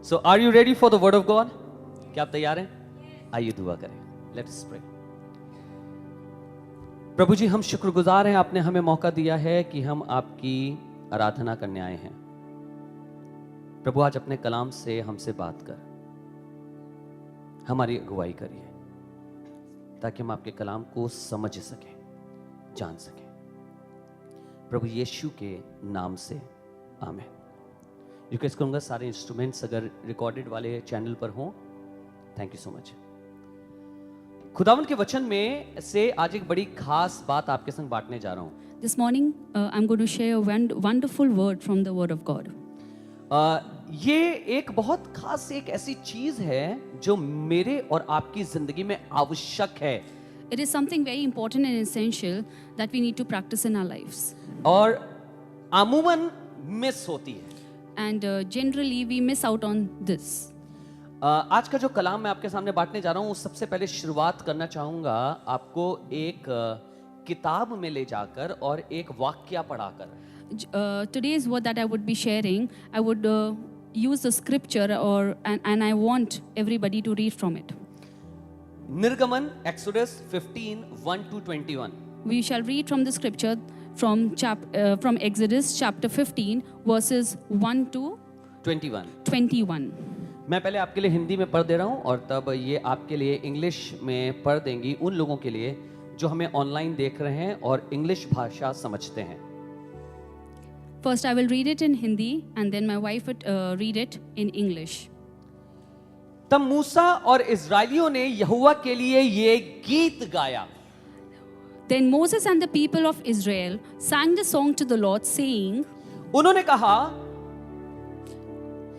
So are you ready for the word of God? क्या आप तैयार हैं? आइए दुआ करें. Let's pray. प्रभु जी, हम शुक्रगुजार हैं, आपने हमें मौका दिया है कि हम आपकी आराधना करने आए हैं. प्रभु, आज अपने कलाम से हमसे बात कर, हमारी अगुवाई करिए, ताकि हम आपके कलाम को समझ सकें, जान सकें. प्रभु यीशु के नाम से आमीन. रिक्वेस्ट करूंगा सारे इंस्ट्रूमेंट्स अगर रिकॉर्डेड वाले चैनल पर हों. Thank you so much. खुदावन के वचन में से आज एक बड़ी खास बात आपके संग बांटने जा रहा हूं. This morning, I'm going to share a wonderful word from the Word of God. ये एक बहुत खास एक ऐसी चीज है जो मेरे और आपकी जिंदगी में आवश्यक है. It is something very important and essential that we need to practice in our lives. और अमूमन मिस होती है. And generally, we miss out on this. आज का जो कलाम मैं आपके सामने बांटने जा रहा हूँ, सबसे पहले शुरुआत करना चाहूंगा आपको एक किताब में ले जाकर और एक वाक्या पढ़ाकर. Today's word that I would be sharing, I would use the scripture and I want everybody to read from it. निर्गमन Exodus 15:1-21. We shall read from the scripture from Exodus chapter 15 verses 1 to 21. मैं पहले आपके लिए हिंदी में पढ़ दे रहा हूँ और तब ये आपके लिए इंग्लिश में पढ़ देंगी उन लोगों के लिए जो हमें ऑनलाइन देख रहे हैं और इंग्लिश भाषा समझते हैं. First I will read it in Hindi and then my wife would read it in English. तब मूसा और इस्राएलियों ने यहोवा के लिए ये गीत गाया. Then Moses and the people of Israel sang the song to the Lord, saying, उन्होंने कहा,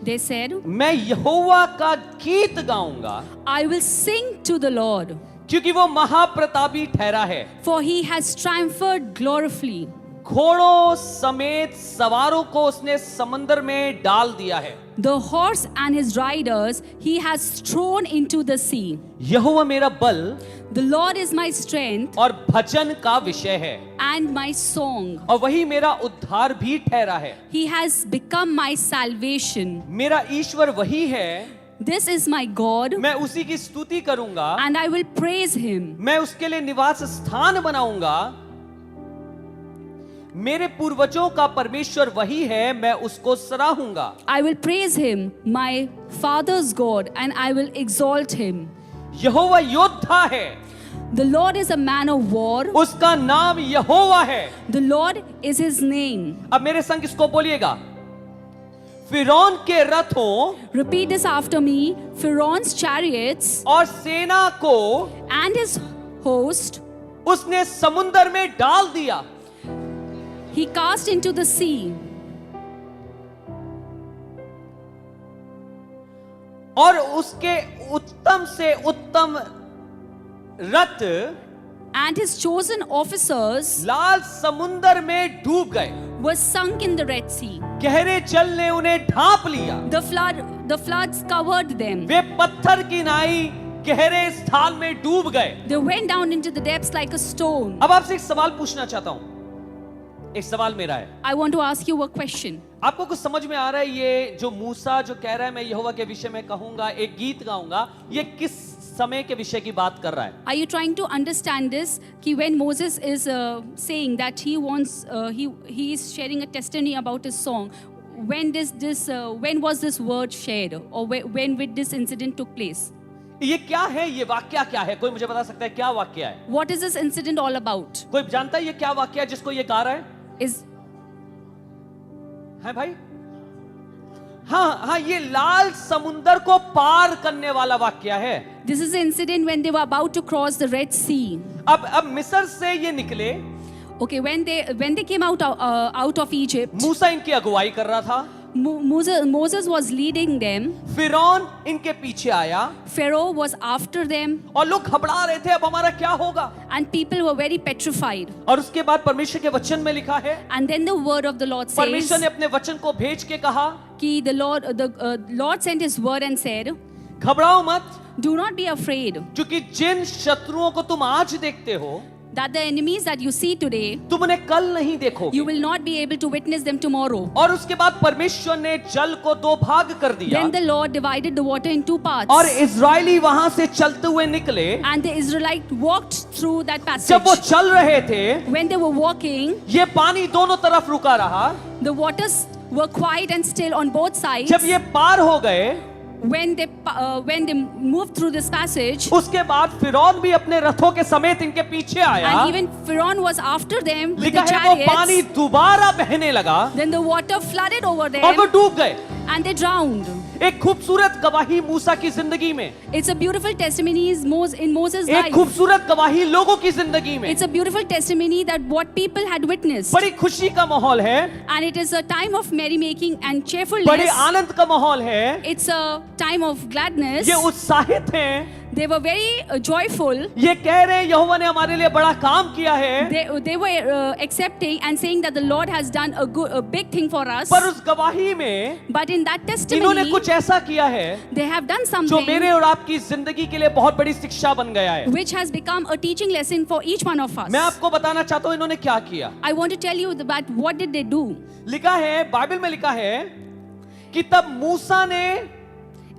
they said, मैं यहोवा का गीत गाऊंगा, I will sing to the Lord, क्योंकि वो महाप्रतापी ठहरा है. for he has triumphed gloriously. घोड़ों समेत सवारों को उसने समंदर में डाल दिया है. The horse and his riders he has thrown into the sea. यहोवा मेरा बल The Lord is my strength और भजन का विषय है, and my song. और वही मेरा उद्धार भी ठहरा है. He has become my salvation. मेरा ईश्वर वही है, This is my God, मैं उसी की स्तुति करूंगा. and I will praise him. मैं उसके लिए निवास स्थान बनाऊंगा. मेरे पूर्वजों का परमेश्वर वही है, मैं उसको सराहूंगा. I will praise him, my father's God, and I will exalt him. यहोवा योद्धा है, The Lord is a man of war. उसका नाम यहोवा है. The Lord is his name. अब मेरे संग इसको बोलिएगा. फिरौन के रथों Repeat this after me. Pharaoh's chariots और सेना को and his host उसने समुंदर में डाल दिया. he cast into the sea. और उसके उत्तम से उत्तम रथ And his chosen officers लाल समुंदर में डूब गए. were sunk in the Red Sea. गहरे जल ने उन्हें ढांप लिया. The floods covered them. वे पत्थर की नाई गहरे स्थान में डूब गए. They went down into the depths like a stone. अब आपसे एक सवाल पूछना चाहता हूं. एक सवाल मेरा है. I want to ask you a question. आपको कुछ समझ में आ रहा है? ये जो मूसा जो कह रहा है मैं यहोवा के विषय में कहूंगा, एक गीत गाऊंगा, ये किस समय के विषय की बात कर रहा है? Are you trying to understand this? कि when Moses is saying that he wants, he is sharing a testimony about his song. When was this word shared, or when this incident took place? ये क्या है? ये वाक्य क्या है? कोई मुझे बता सकता है क्या वाक्य है? What is this incident all about? कोई जानता है ये क्या वाक्य है जिसको ये गा रहा है? है भाई? हाँ, ये लाल समुंदर को पार करने वाला वाक्य है. This is the incident when they were about to cross the Red Sea. अब मिस्र से ये निकले. Okay, when they came out of Egypt, मूसा इनकी अगुवाई कर रहा था. Moses was leading them. फिरौन इनके पीछे आया. Pharaoh was after them. और लोग घबरा रहे थे, अब हमारा क्या होगा? And people were very petrified. और उसके बाद परमेश्वर के वचन में लिखा है, And then the word of the Lord says, परमेश्वर ने अपने वचन को भेज के कहा कि the Lord sent his word and said, घबराओ मत, do not be afraid. क्योंकि जिन शत्रुओं को तुम आज देखते हो, that the enemies that you see today, तुम उन्हें कल नहीं देखोगे। you will not be able to witness them tomorrow. और उसके बाद परमेश्वर ने जल को दो भाग कर दिया Then the Lord divided the water in two parts. और इजरायली वहां से चलते हुए निकले। And the Israelites walked through that passage. जब वो चल रहे थे, When they were walking, ये पानी दोनों तरफ रुका रहा। the waters were quiet and still on both sides. जब ये पार हो गए, When they moved through this passage, उसके बाद फिरौन भी अपने रथों के समेत इनके पीछे आया। and even Pharaoh was after them with the लिखा है वो पानी chariots. दोबारा बहने लगा Then the water flooded over और them वो डूब गए। and they drowned. एक खूबसूरत गवाही मूसा की जिंदगी में, It's a beautiful testimony in Moses' एक life. खूबसूरत गवाही लोगों की जिंदगी में। It's a beautiful testimony that what people had witnessed. बड़ी खुशी का माहौल है, And it is a time of merrymaking and बड़े cheerfulness. आनंद का माहौल है। It's a time of gladness. ये उत्साहित हैं, They were very joyful. ये कह रहे हैं यहोवा ने हमारे लिए बड़ा काम किया है। They were accepting and saying that the Lord has done a big thing for us. पर उस गवाही में But in that इन्होंने testimony, कुछ ऐसा किया है they have done जो something मेरे और आपकी जिंदगी के लिए बहुत बड़ी शिक्षा बन गया है। which has become a teaching lesson for each one of us. मैं आपको बताना चाहता हूँ इन्होंने क्या किया। I want to tell you that what did they do? लिखा है, बाइबल में लिखा है कि तब मूसा ने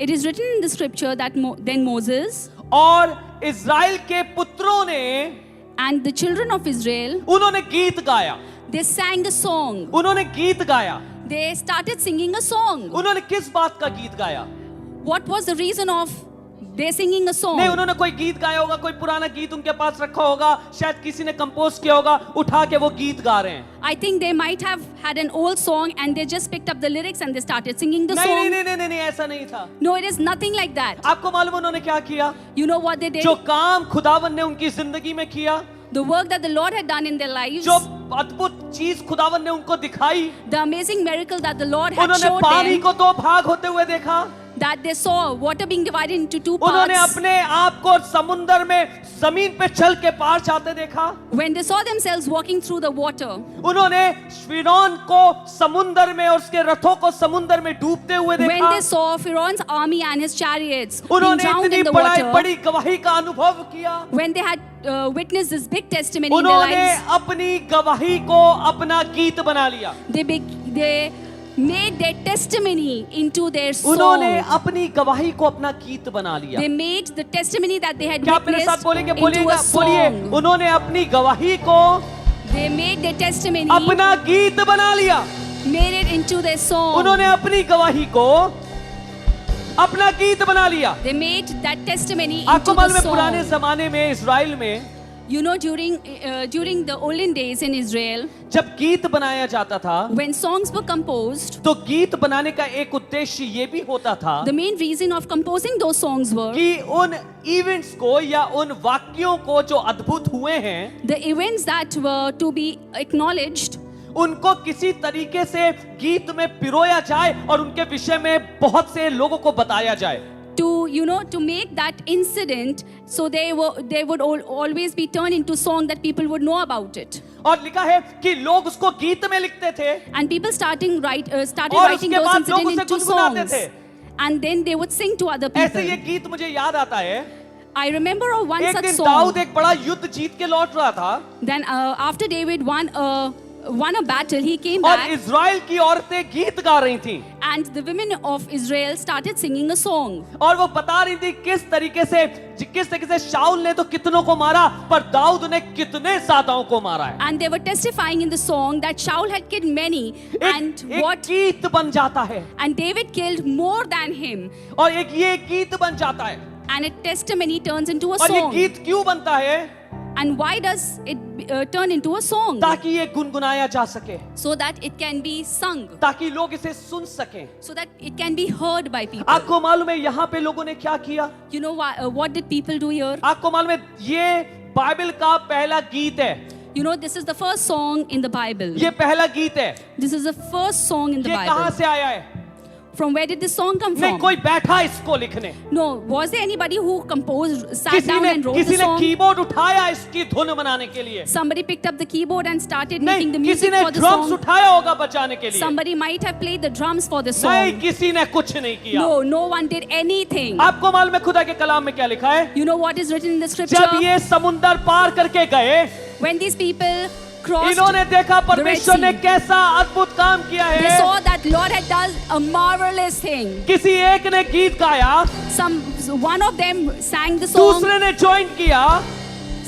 It is written in the scripture that then Moses और इज़राइल के पुत्रों ने and the children of Israel, उन्होंने गीत गाया। they sang a song. उन्होंने गीत गाया। They started singing a song. उन्होंने किस बात का गीत गाया? What was the reason of they singing a नहीं, song? उन्होंने कोई गीत गाया होगा, कोई पुराना गीत उनके पास रखा होगा, शायद किसी ने कंपोज किया होगा, उठा के वो गीत गा रहे हैं। I think they might have had an old song and they just picked up the lyrics and they started singing the नहीं नहीं song. नहीं नहीं नहीं, ऐसा नहीं था। No, it is nothing like that. आपको मालूम है उन्होंने क्या किया? You know what they did? जो काम खुदावन ने उनकी जिंदगी में किया, The work that the Lord had done in their lives, जो अद्भुत चीज खुदावन ने उनको दिखाई, the amazing miracle that the Lord had उन्होंने showed पानी them, को दो भाग होते हुए देखा, that they saw water being divided into two उन्होंने parts. अपने आप को समुंदर में जमीन पे चल के पार जाते देखा, When they saw themselves walking through the water, उन्होंने फिरौन को समुंदर में और उसके रथों को समुंदर में डूबते हुए when देखा, they saw Pharaoh's army and his chariots being उन्होंने drowned इतनी in the बड़ी water, बड़ी गवाही का अनुभव किया, when they had witnessed this big testimony in their उन्होंने lives, अपनी गवाही को अपना गीत बना लिया, they made their testimony into their उन्होंने song. अपनी गवाही को अपना गीत बना लिया। They made the testimony that they had क्या आप मेरे साथ witnessed बोलेंगे? into बोलिएगा, a बोलिए, song. उन्होंने अपनी गवाही को They made their testimony, अपना गीत बना लिया, made it into their song. उन्होंने अपनी गवाही को अपना गीत बना लिया। They made that testimony आपको into मालूम the है पुराने song. जमाने में इज़राइल में You know, during the olden days in Israel, जब गीत बनाया जाता था when songs were composed, तो गीत बनाने का एक उद्देश्य ये भी होता था the main reason of composing those songs were कि उन इवेंट्स को या उन वाक्यों को जो अद्भुत हुए हैं the events that were to be acknowledged, उनको किसी तरीके से गीत में पिरोया जाए और उनके विषय में बहुत से लोगों को बताया जाए। to make that incident so they would always be turned into song that people would know about it. और लिखा है कि लोग उसको गीत में लिखते थे And people started writing और those उसके बाद लोग incidents उसे into गुनगुनाते songs. थे। And then they would sing to other ऐसे ये people. गीत मुझे याद आता है, I remember of one एक such दिन song. दाऊद एक बड़ा युद्ध जीत के लौट रहा था Then after David won a battle, he came और back इज़राइल की औरतें गीत गा रही थीं and the women of Israel started singing a song. और वो बता रही थी किस तरीके से शाऊल ने तो कितनों को मारा पर दाऊद ने कितने सादाओं को मारा है। And they were testifying in the song that Shaul had killed many and एक गीत बन जाता है and David killed more than him. और एक ये गीत बन जाता है And a testimony turns into a और ये song. गीत क्यों बनता है? And why does it turn into a song? ताकि ये गुनगुनाया जा सके, So that it can be sung, ताकि लोग इसे सुन सकें। so that it can be heard by people. आपको मालूम है यहाँ पे लोगों ने क्या किया? You know what did people do here? आपको मालूम है ये बाइबल का पहला गीत है, You know, this is the first song in the Bible. ये पहला गीत है। This is the first song in the ये कहाँ Bible. से आया है? From where did this song come नहीं, from? कोई बैठा इसको लिखने, No, was there anybody who sat down and wrote the किसी ने song? कीबोर्ड उठाया इसकी धुन बनाने के लिए, Somebody picked up the keyboard and started नहीं making the किसी music ने for the ड्रम्स song. उठाया होगा बजाने के लिए, Somebody might have played the drums for the नहीं song. किसी ने कुछ नहीं किया। No, no one did anything. आपको मालूम है खुदा के कलाम में क्या लिखा है? You know what is written in the जब scripture? ये समुंदर पार करके गए When these people crossed, इन्होंने देखा परमेश्वर Red ने Sea. कैसा अद्भुत काम किया they है। saw that Lord had done a marvelous thing. किसी एक ने गीत गाया, One of them sang the song. दूसरे ने ज्वाइन किया,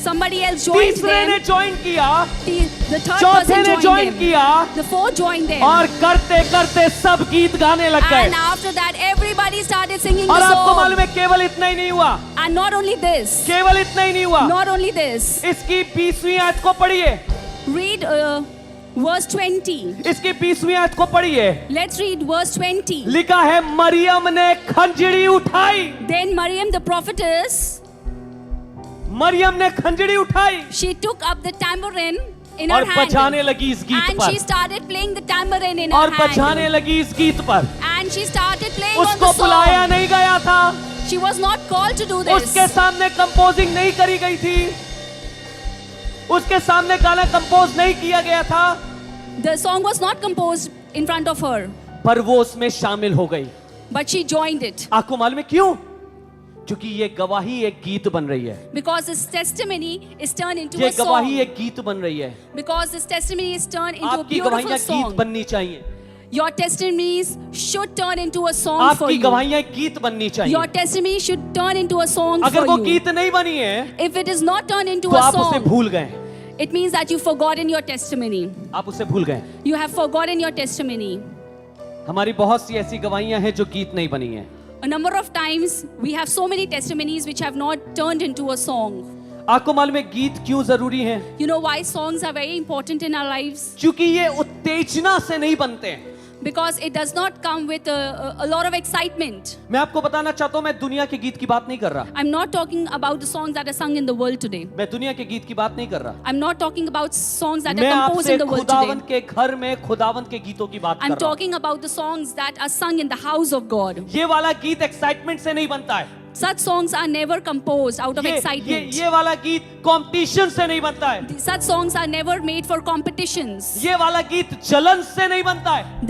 Somebody else joined तीसरे ने them. ज्वाइन किया, The third चौथे person ने joined ज्वाइन them. किया, The fourth joined them. और करते करते सब गीत गाने लग And गए। after that, everybody started singing और the आपको song. मालूम है केवल इतना ही नहीं हुआ, And not only this, केवल इतना ही नहीं हुआ, not only this. इसकी 20वीं आयत को पढ़िए, Read verse 20. इसकी 20वीं आयत को पढ़िए। Let's read verse 20. लिखा है मरियम ने खंजड़ी उठाई, Then Miriam the prophetess, Maryam ने खंजड़ी उठाई she took up the tambourine in her और hand. बजाने लगी इस गीत And पर, she started playing the tambourine in और her बजाने hand. लगी इस गीत पर। And she started playing on उसको the बुलाया song. नहीं गया था, She was not called to do this. उसके सामने कंपोजिंग नहीं करी गई थी, उसके सामने गाना कंपोज नहीं किया गया था, The song was not composed in front of her, पर वो उसमें शामिल हो गई। but she joined it. आपको मालूम है क्यों? क्योंकि ये गवाही एक गीत बन रही है, Because this testimony is turned into ये a song. गवाही एक गीत बन रही है। Because this testimony is turned into a आपकी beautiful गवाहियां गीत song. बननी चाहिए, Your testimonies should turn into a song for आपकी you. गवाहियां गीत बननी Your चाहिए। testimony should turn into a song अगर for वो you. गीत नहीं बनी है If it is not turned into तो a आप उसे song, भूल गए, it means that you've forgotten your testimony. आप उसे भूल गए। You have forgotten your testimony. हमारी बहुत सी ऐसी गवाहियां हैं जो गीत नहीं बनी है। A number of times we have so many testimonies which have not turned into a song. आपको मालूम है गीत क्यों जरूरी है? You know why songs are very important in our lives? क्योंकि ये उत्तेजना से नहीं बनते हैं। Because it does not come with a lot of excitement. मैं आपको बताना चाहता हूं, मैं दुनिया के गीत की बात नहीं कर रहा, I'm not talking about the songs that are sung in the world today. मैं दुनिया के गीत की बात नहीं कर रहा। I'm not talking about songs that मैं are composed आपसे in the world खुदावंत today. के घर में खुदावंत के गीतों की बात I'm कर रहा हूं। talking about the songs that are sung in the house of God. ये वाला गीत एक्साइटमेंट से नहीं बनता है, Such songs are never composed out of excitement. ये वाला गीत कंपटीशन से नहीं बनता है, Such songs are never made for competitions. ये वाला गीत जलन से नहीं बनता है,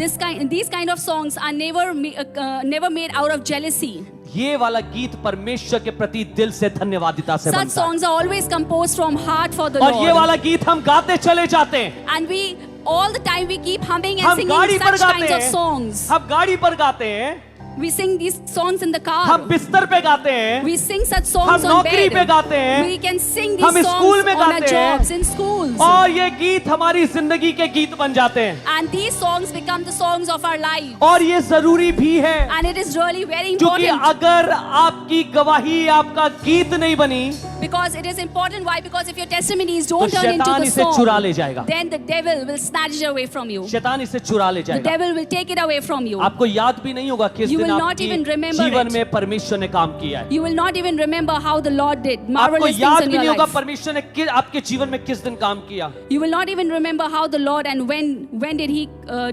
These kind of songs are never made out of jealousy. ये वाला गीत परमेश्वर के प्रति दिल से धन्यवादिता से Such बनता है। songs are always composed from heart for the और ये Lord. वाला गीत हम गाते चले जाते हैं, And we all the time we keep humming and हम singing गाड़ी पर such गाते kinds of हैं, songs. हम गाड़ी पर गाते हैं, We sing these songs in the car. हम बिस्तर पे गाते हैं, We sing such songs हम on नौकरी bed. पे गाते हैं, We can sing हम these स्कूल songs में on our गाते हैं, jobs, in schools. और ये गीत हमारी जिंदगी के गीत बन जाते हैं। And these songs become the songs of our life. और ये जरूरी भी है, And it is really very क्योंकि important. अगर आपकी गवाही आपका गीत नहीं बनी Because it is important. Why? Because if your testimonies तो don't turn into शैतान the इसे चुरा ले song, जाएगा, then the devil will snatch it away from you. शैतान इसे चुरा ले The जाएगा। devil will take it away from you. आपको याद भी नहीं होगा किस You दिन will not आपकी even remember जीवन it. में परमेश्वर ने काम किया है। You will not even remember how the Lord did आपको marvelous याद things in भी नहीं your होगा life. परमेश्वर ने आपके जीवन में किस दिन काम किया। You will not even remember how the Lord and when did He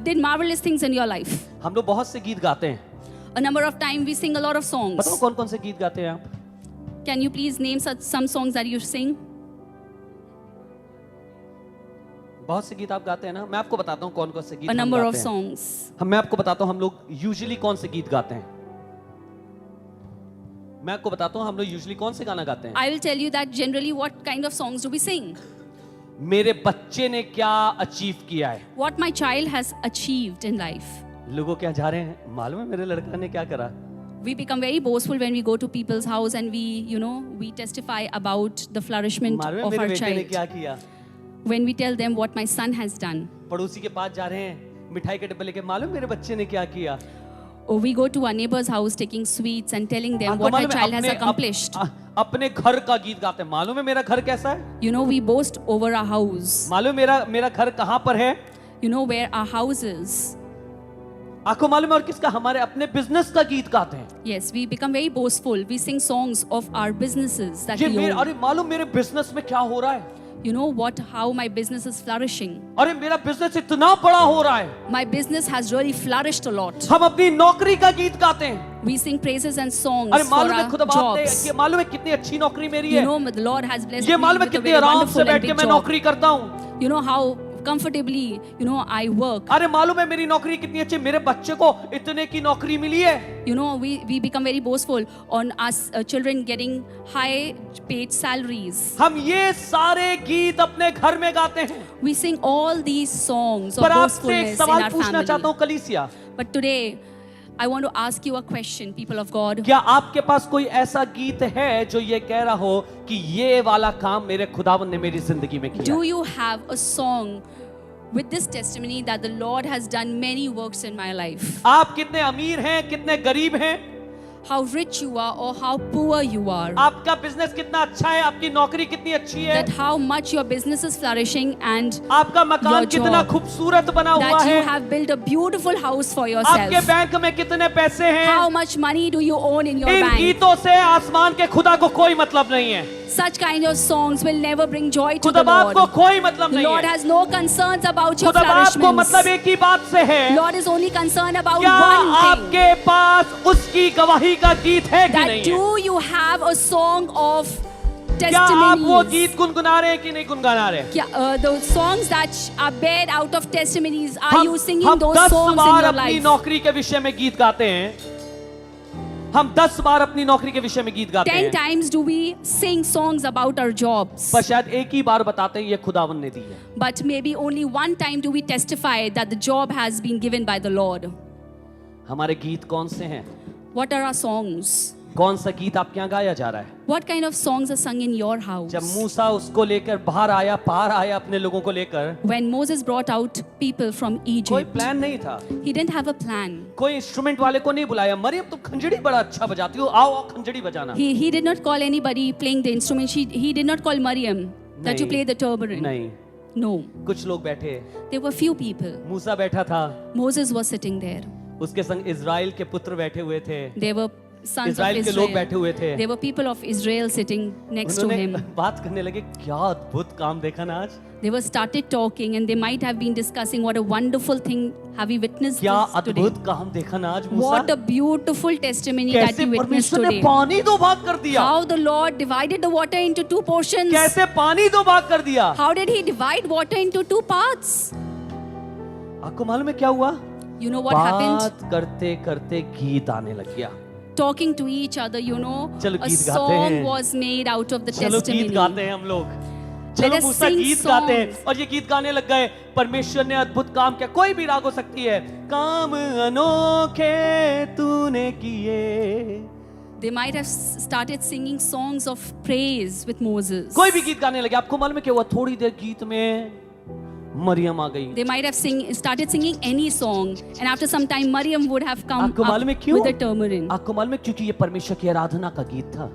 did marvelous things in your life. हम लोग बहुत से गीत गाते हैं, A number of times we sing a lot of songs. बताओ कौन कौन से गीत गाते हैं आप? Can you please name some songs that you sing? बहुत से गीत आप गाते हैं ना, मैं आपको बताता हूँ कौन कौन से गीत A हम number of गाते हैं। songs. मैं आपको बताता हूँ हम लोग यूजुअली कौन से गीत गाते हैं। मैं आपको बताता हूँ हम लोग यूजुअली कौन से गाना गाते हैं। I will tell you that generally what kind of songs do we sing? मेरे बच्चे ने क्या अचीव किया है, What my child has achieved in life. लोगों क्या जा रहे हैं, मालूम है मेरे लड़का ने क्या करा। We become very boastful when we go to people's house and we testify about the flourishment मालूम है of मेरे our बेटे ने child. क्या किया। When we tell them what my son has done. पड़ोसी के पास जा रहे हैं, मिठाई के डब्बे लेके, मालूम मेरे बच्चे ने क्या किया। Or we go to our neighbor's house taking sweets and telling them आपको what my मालूम है child has अपने- accomplished. अपने घर का गीत गाते हैं, मालूम है मेरा घर कैसा है, You know, we boast over our house. मालूम मेरा घर कहाँ पर है, You know where our house is. आपको मालूम है। और किसका, हमारे अपने बिजनेस का गीत गाते हैं। Yes, we become very boastful. We sing songs of our businesses that ये we मेरे, own. अरे मालूम मेरे बिजनेस में क्या हो रहा है, You know how my business is flourishing. अरे मेरा बिजनेस इतना बड़ा हो रहा है। My business has really flourished a lot. हम अपनी नौकरी का गीत गाते हैं, We sing praises and songs अरे for मालूम है our खुद बात jobs. है, मालूम है कितनी अच्छी नौकरी मेरी You है, know, the Lord has blessed ये me मालूम है with a कितनी very आराम से wonderful and बैठ के big मैं job. नौकरी करता हूँ। You know how comfortably, I work. अरे मालूम है मेरी नौकरी कितनी अच्छी, मेरे बच्चे को इतने की नौकरी मिली है. We become very boastful on us children getting high paid salaries. हम ये सारे गीत अपने घर में गाते हैं. We sing all these songs of पर आपसे एक boastfulness in सवाल our पूछना चाहता family. हूँ कलीसिया, But today, I want to ask you a question, people of God. क्या आपके पास कोई ऐसा गीत है जो ये कह रहा हो कि ये वाला काम मेरे खुदावन ने मेरी जिंदगी में किया? Do you have a song with this testimony that the Lord has done many works in my life? आप कितने अमीर हैं, कितने गरीब हैं, How rich you are or how poor you are. आपका बिजनेस कितना अच्छा है, आपकी नौकरी कितनी अच्छी है, That how much your business is flourishing and आपका मकान your कितना job. खूबसूरत बना हुआ That you है, have built a beautiful house for आपके yourself. बैंक में कितने पैसे हैं. How much money do you own in your in bank? गीतों से आसमान के खुदा को कोई मतलब नहीं है. Such kind of songs will never bring joy to the खुदा बाप को Lord. कोई मतलब The नहीं Lord है. has no concerns about your खुदा बाप को flourishments. मतलब एक ही बात से है, Lord is only concerned about क्या one thing. आपके पास उसकी गवाही का गीत है कि That नहीं है? do you have a song of क्या आप वो testimonies? गीत गुनगुना रहे हैं कि नहीं गुनगुना रहे? The songs that are bared out of testimonies, are you singing हम those 10 songs in bar your अपनी life? नौकरी के विषय में गीत गाते हैं. हम 10 बार अपनी नौकरी के विषय में गीत गाते 10 हैं, times do we sing songs about our jobs, पर शायद एक ही बार बताते हैं ये खुदावन ने दी है. but maybe only one time do we testify that the job has been given by the Lord. हमारे गीत कौन से हैं? What are our songs? कौन सा गीत आपके यहाँ गाया जा रहा है? What kind of songs are sung in your house? जब मूसा उसको लेकर बाहर आया, पार आया अपने लोगों को लेकर, When Moses brought out people from कोई Egypt, प्लान नहीं था, he didn't have a plan. कोई इंस्ट्रूमेंट वाले को नहीं बुलाया, मरियम तुम खंजड़ी बड़ा अच्छा बजाती हो, आओ आओ खंजड़ी बजाना. He did not call anybody playing the instrument. He did not call Maryam that you नहीं. play the tambourine. नहीं, No. कुछ लोग बैठे, There were few people. मूसा बैठा था, Moses was sitting there. उसके संग इजराइल के पुत्र बैठे हुए थे, There were sons of Israel के लोग बैठे Israel. हुए थे. There were people of Israel sitting next to उन्होंने him. बात करने लगे, क्या अद्भुत काम देखा ना आज, They were started talking and they might have been discussing what a wonderful thing have we witnessed क्या this today. अद्भुत काम देखा ना आज मूसा, What a beautiful testimony that कैसे you witnessed परमेश्वर ने today. पानी दो भाग कर दिया, How the Lord divided the water into two portions. कैसे पानी दो भाग कर दिया. How did he divide water into two parts? आपको मालूम है क्या हुआ? You know what happened? बात करते करते गीत आने लग गया. Talking to each other, चलो a गीत गाते song हैं. was made out of the चलो गीत गाते testimony. हैं हम लोग, Let चलो us मूसा sing गीत गाते हैं. songs. और ये गीत गाने लग गए. परमेश्वर ने अद्भुत काम किया. कोई भी राग हो सकती है, काम अनोखे तूने किए. They might have started singing songs of praise with Moses. कोई भी गीत गाने लगे. आपको मालूम है क्या हुआ? थोड़ी देर गीत में मरियम आ गई. They might have started singing any song, and after some time, Maryam would have come आपको मालूम है up क्यों? with the tambourine, आपको मालूम है क्योंकि ये परमेश्वर की आराधना का गीत था.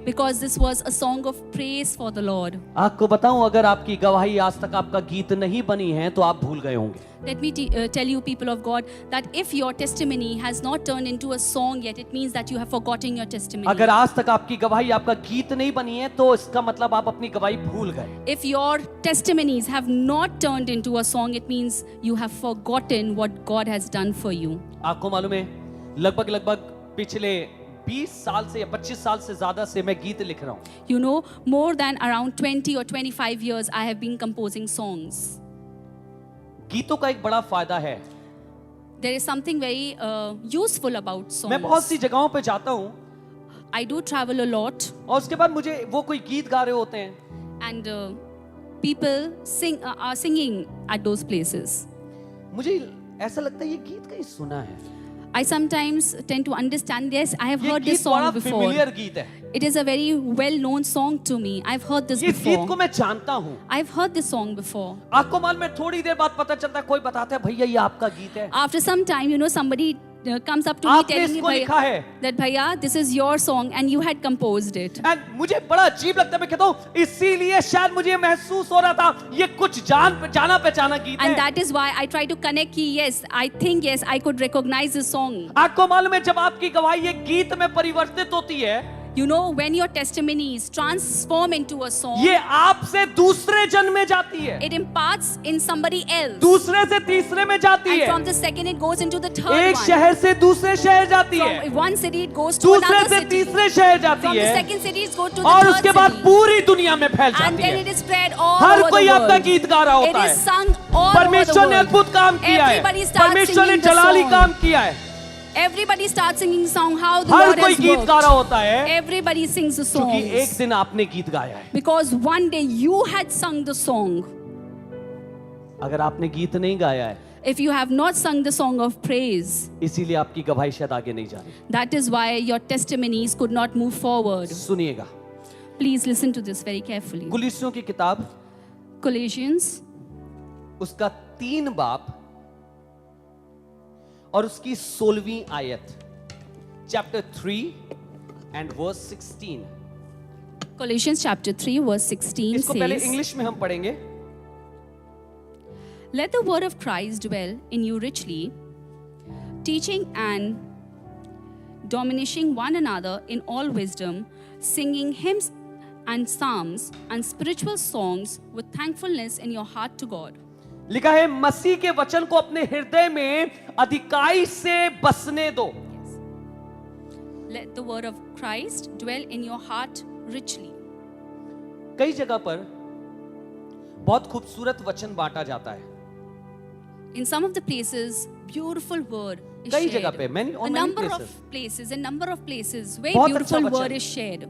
because this was a song of praise for the Lord. आपको बताऊं, अगर आपकी गवाही आज तक आपका गीत नहीं बनी है तो आप भूल गए होंगे. Let me tell you, people of God, that if your testimony has not turned into a song yet, it means that you have forgotten your testimony. अगर आज तक आपकी गवाही आपका गीत नहीं बनी है तो इसका मतलब आप अपनी गवाही भूल गए. If your testimonies have not turned into a song, it means you have forgotten what God has done for you. आपको मालूम है, लगभग पिछले 20 साल से या 25 साल से ज्यादा से मैं गीत लिख रहा हूं. More than around 20 or 25 years, I have been composing songs. गीतों का एक बड़ा फायदा है. There is something very useful about मैं बहुत सी songs. जगहों पे जाता हूं I do travel a lot, और उसके बाद मुझे वो कोई गीत गा रहे होते हैं, and people are singing at those places. मुझे ऐसा लगता है ये गीत कहीं सुना है. I sometimes tend to understand, yes, I have ये heard this गीत बड़ा song before. फेमिलियर गीत है. It is a very well-known song to me. I've heard this इस गीत को before. मैं जानता हूं. I've heard this song before. आपको मालूम है, थोड़ी देर बाद पता चलता है, कोई बताता है भैया ये आपका गीत है. After some time, somebody comes up to me आपने telling me इसको लिखा है. that Bhaiya, this is your song and you had composed it. And मुझे बड़ा अजीब लगता है. मैं कहता हूँ इसीलिए शायद मुझे महसूस हो रहा था ये कुछ जाना पहचाना गीत And है. that is why I try to connect कि yes, I think yes, I could recognize this song. आपको मालूम है, जब आपकी गवाही एक गीत में परिवर्तित होती है, You know, when your testimonies transform into a song, ये आपसे दूसरे जन में जाती है, it imparts in somebody else. दूसरे से तीसरे में जाती And है, from the second it goes into the third एक one. शहर से दूसरे शहर जाती है, From one city it goes to दूसरे another से city. तीसरे शहर जाती From the है, second city it goes to the और third उसके बाद city. पूरी दुनिया में फैल And जाती then है। it is spread all her over कोई the आपका world. गीत गा रहा It होता is है। sung all over the परमेश्वर ने world. अद्भुत काम किया है, Everybody starts परमेश्वर ने singing the जलाली song. काम किया है, Everybody starts singing song how the her Lord कोई has गीत गा रहा worked. होता है, Everybody sings the क्योंकि एक songs. दिन आपने गीत गाया है। Because one day you had sung the song. अगर आपने गीत नहीं गाया है, If you have not sung the song of praise, इसीलिए आपकी गवाही शायद आगे नहीं जा रही। that is why your testimonies could not move forward. सुनिएगा, Please listen to this very carefully. कुलिस्सियों की किताब Colossians उसका 3 बाब और उसकी 16वीं आयत, chapter 3 and verse 16। Colossians chapter 3 verse 16 इसको पहले says, इंग्लिश में हम पढ़ेंगे। Let the word of Christ dwell in you richly, teaching and admonishing one another in all wisdom, singing hymns and psalms and spiritual songs with thankfulness in your heart to God. लिखा है, मसीह के वचन को अपने हृदय में अधिकाई से बसने दो। Let the word of Christ dwell in your heart richly. कई जगह पर बहुत खूबसूरत वचन बांटा जाता है, In some of the places, beautiful word is कई shared. जगह पे, A number of places, very बहुत beautiful अच्छा word वचन। is shared.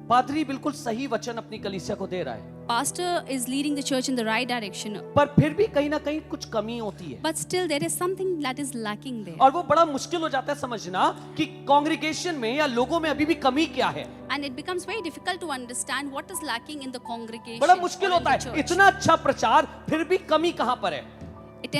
पादरी बिल्कुल सही वचन अपनी कलीसिया को दे रहा है, Pastor is leading the church in the right direction, पर फिर भी कहीं ना कहीं कुछ कमी होती है, but still there is something that is lacking there. और वो बड़ा मुश्किल हो जाता है समझना कि कांग्रीगेशन में या लोगों में अभी भी कमी क्या है। And it becomes very difficult to understand what is lacking in the congregation. बड़ा or मुश्किल in होता the है, church. इतना अच्छा प्रचार फिर भी कमी कहां पर है। It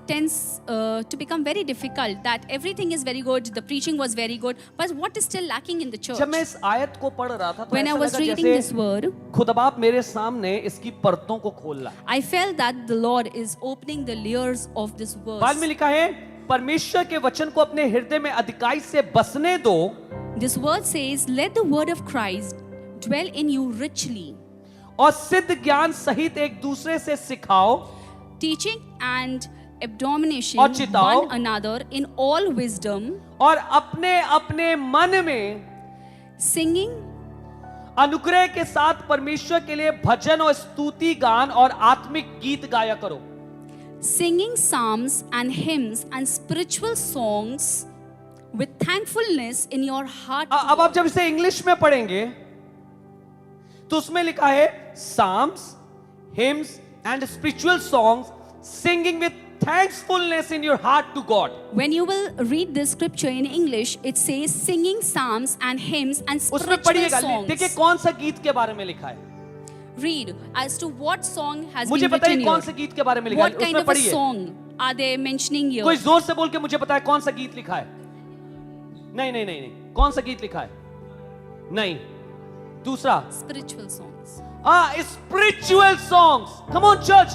tends to become very difficult that everything is very good, the preaching was very good, but what is still lacking in the church? जब मैं इस आयत को पढ़ रहा था तो When I ऐसा was लगा reading जैसे this word, खुदाबाप मेरे सामने इसकी परतों को खोल रहा है। I felt that the Lord is opening the layers of this बाद में verse. लिखा है, परमेश्वर के वचन को अपने हृदय में अधिकाई से बसने दो, This word says, let the word of Christ dwell in you richly, और सिद्ध ज्ञान सहित एक दूसरे से सिखाओ, teaching and admonition और चिताओ, one another in all wisdom, और अपने अपने मन में singing अनुग्रह के साथ परमेश्वर के लिए भजन और स्तुति गान और आत्मिक गीत गाया करो। singing psalms and hymns and spiritual songs with thankfulness in your heart. to अब आप God. जब इसे इंग्लिश में पढ़ेंगे तो उसमें लिखा है, Psalms, hymns and spiritual songs, singing with thankfulness in your heart to God. When you will read this scripture in English, it says singing psalms and hymns and उसमें spiritual पढ़िएगा, songs. देखिए कौन सा गीत के बारे में लिखा है। Read as to what song has मुझे been बताइए written कौन here. से गीत के बारे में लिखा है, What kind उसमें of a पढ़िए। song are they mentioning here? कोई जोर से बोल के मुझे बताए कौन सा गीत लिखा है। नहीं नहीं नहीं नहीं, कौन सा गीत लिखा है? नहीं, दूसरा, Spiritual songs. Spiritual songs. Come on church,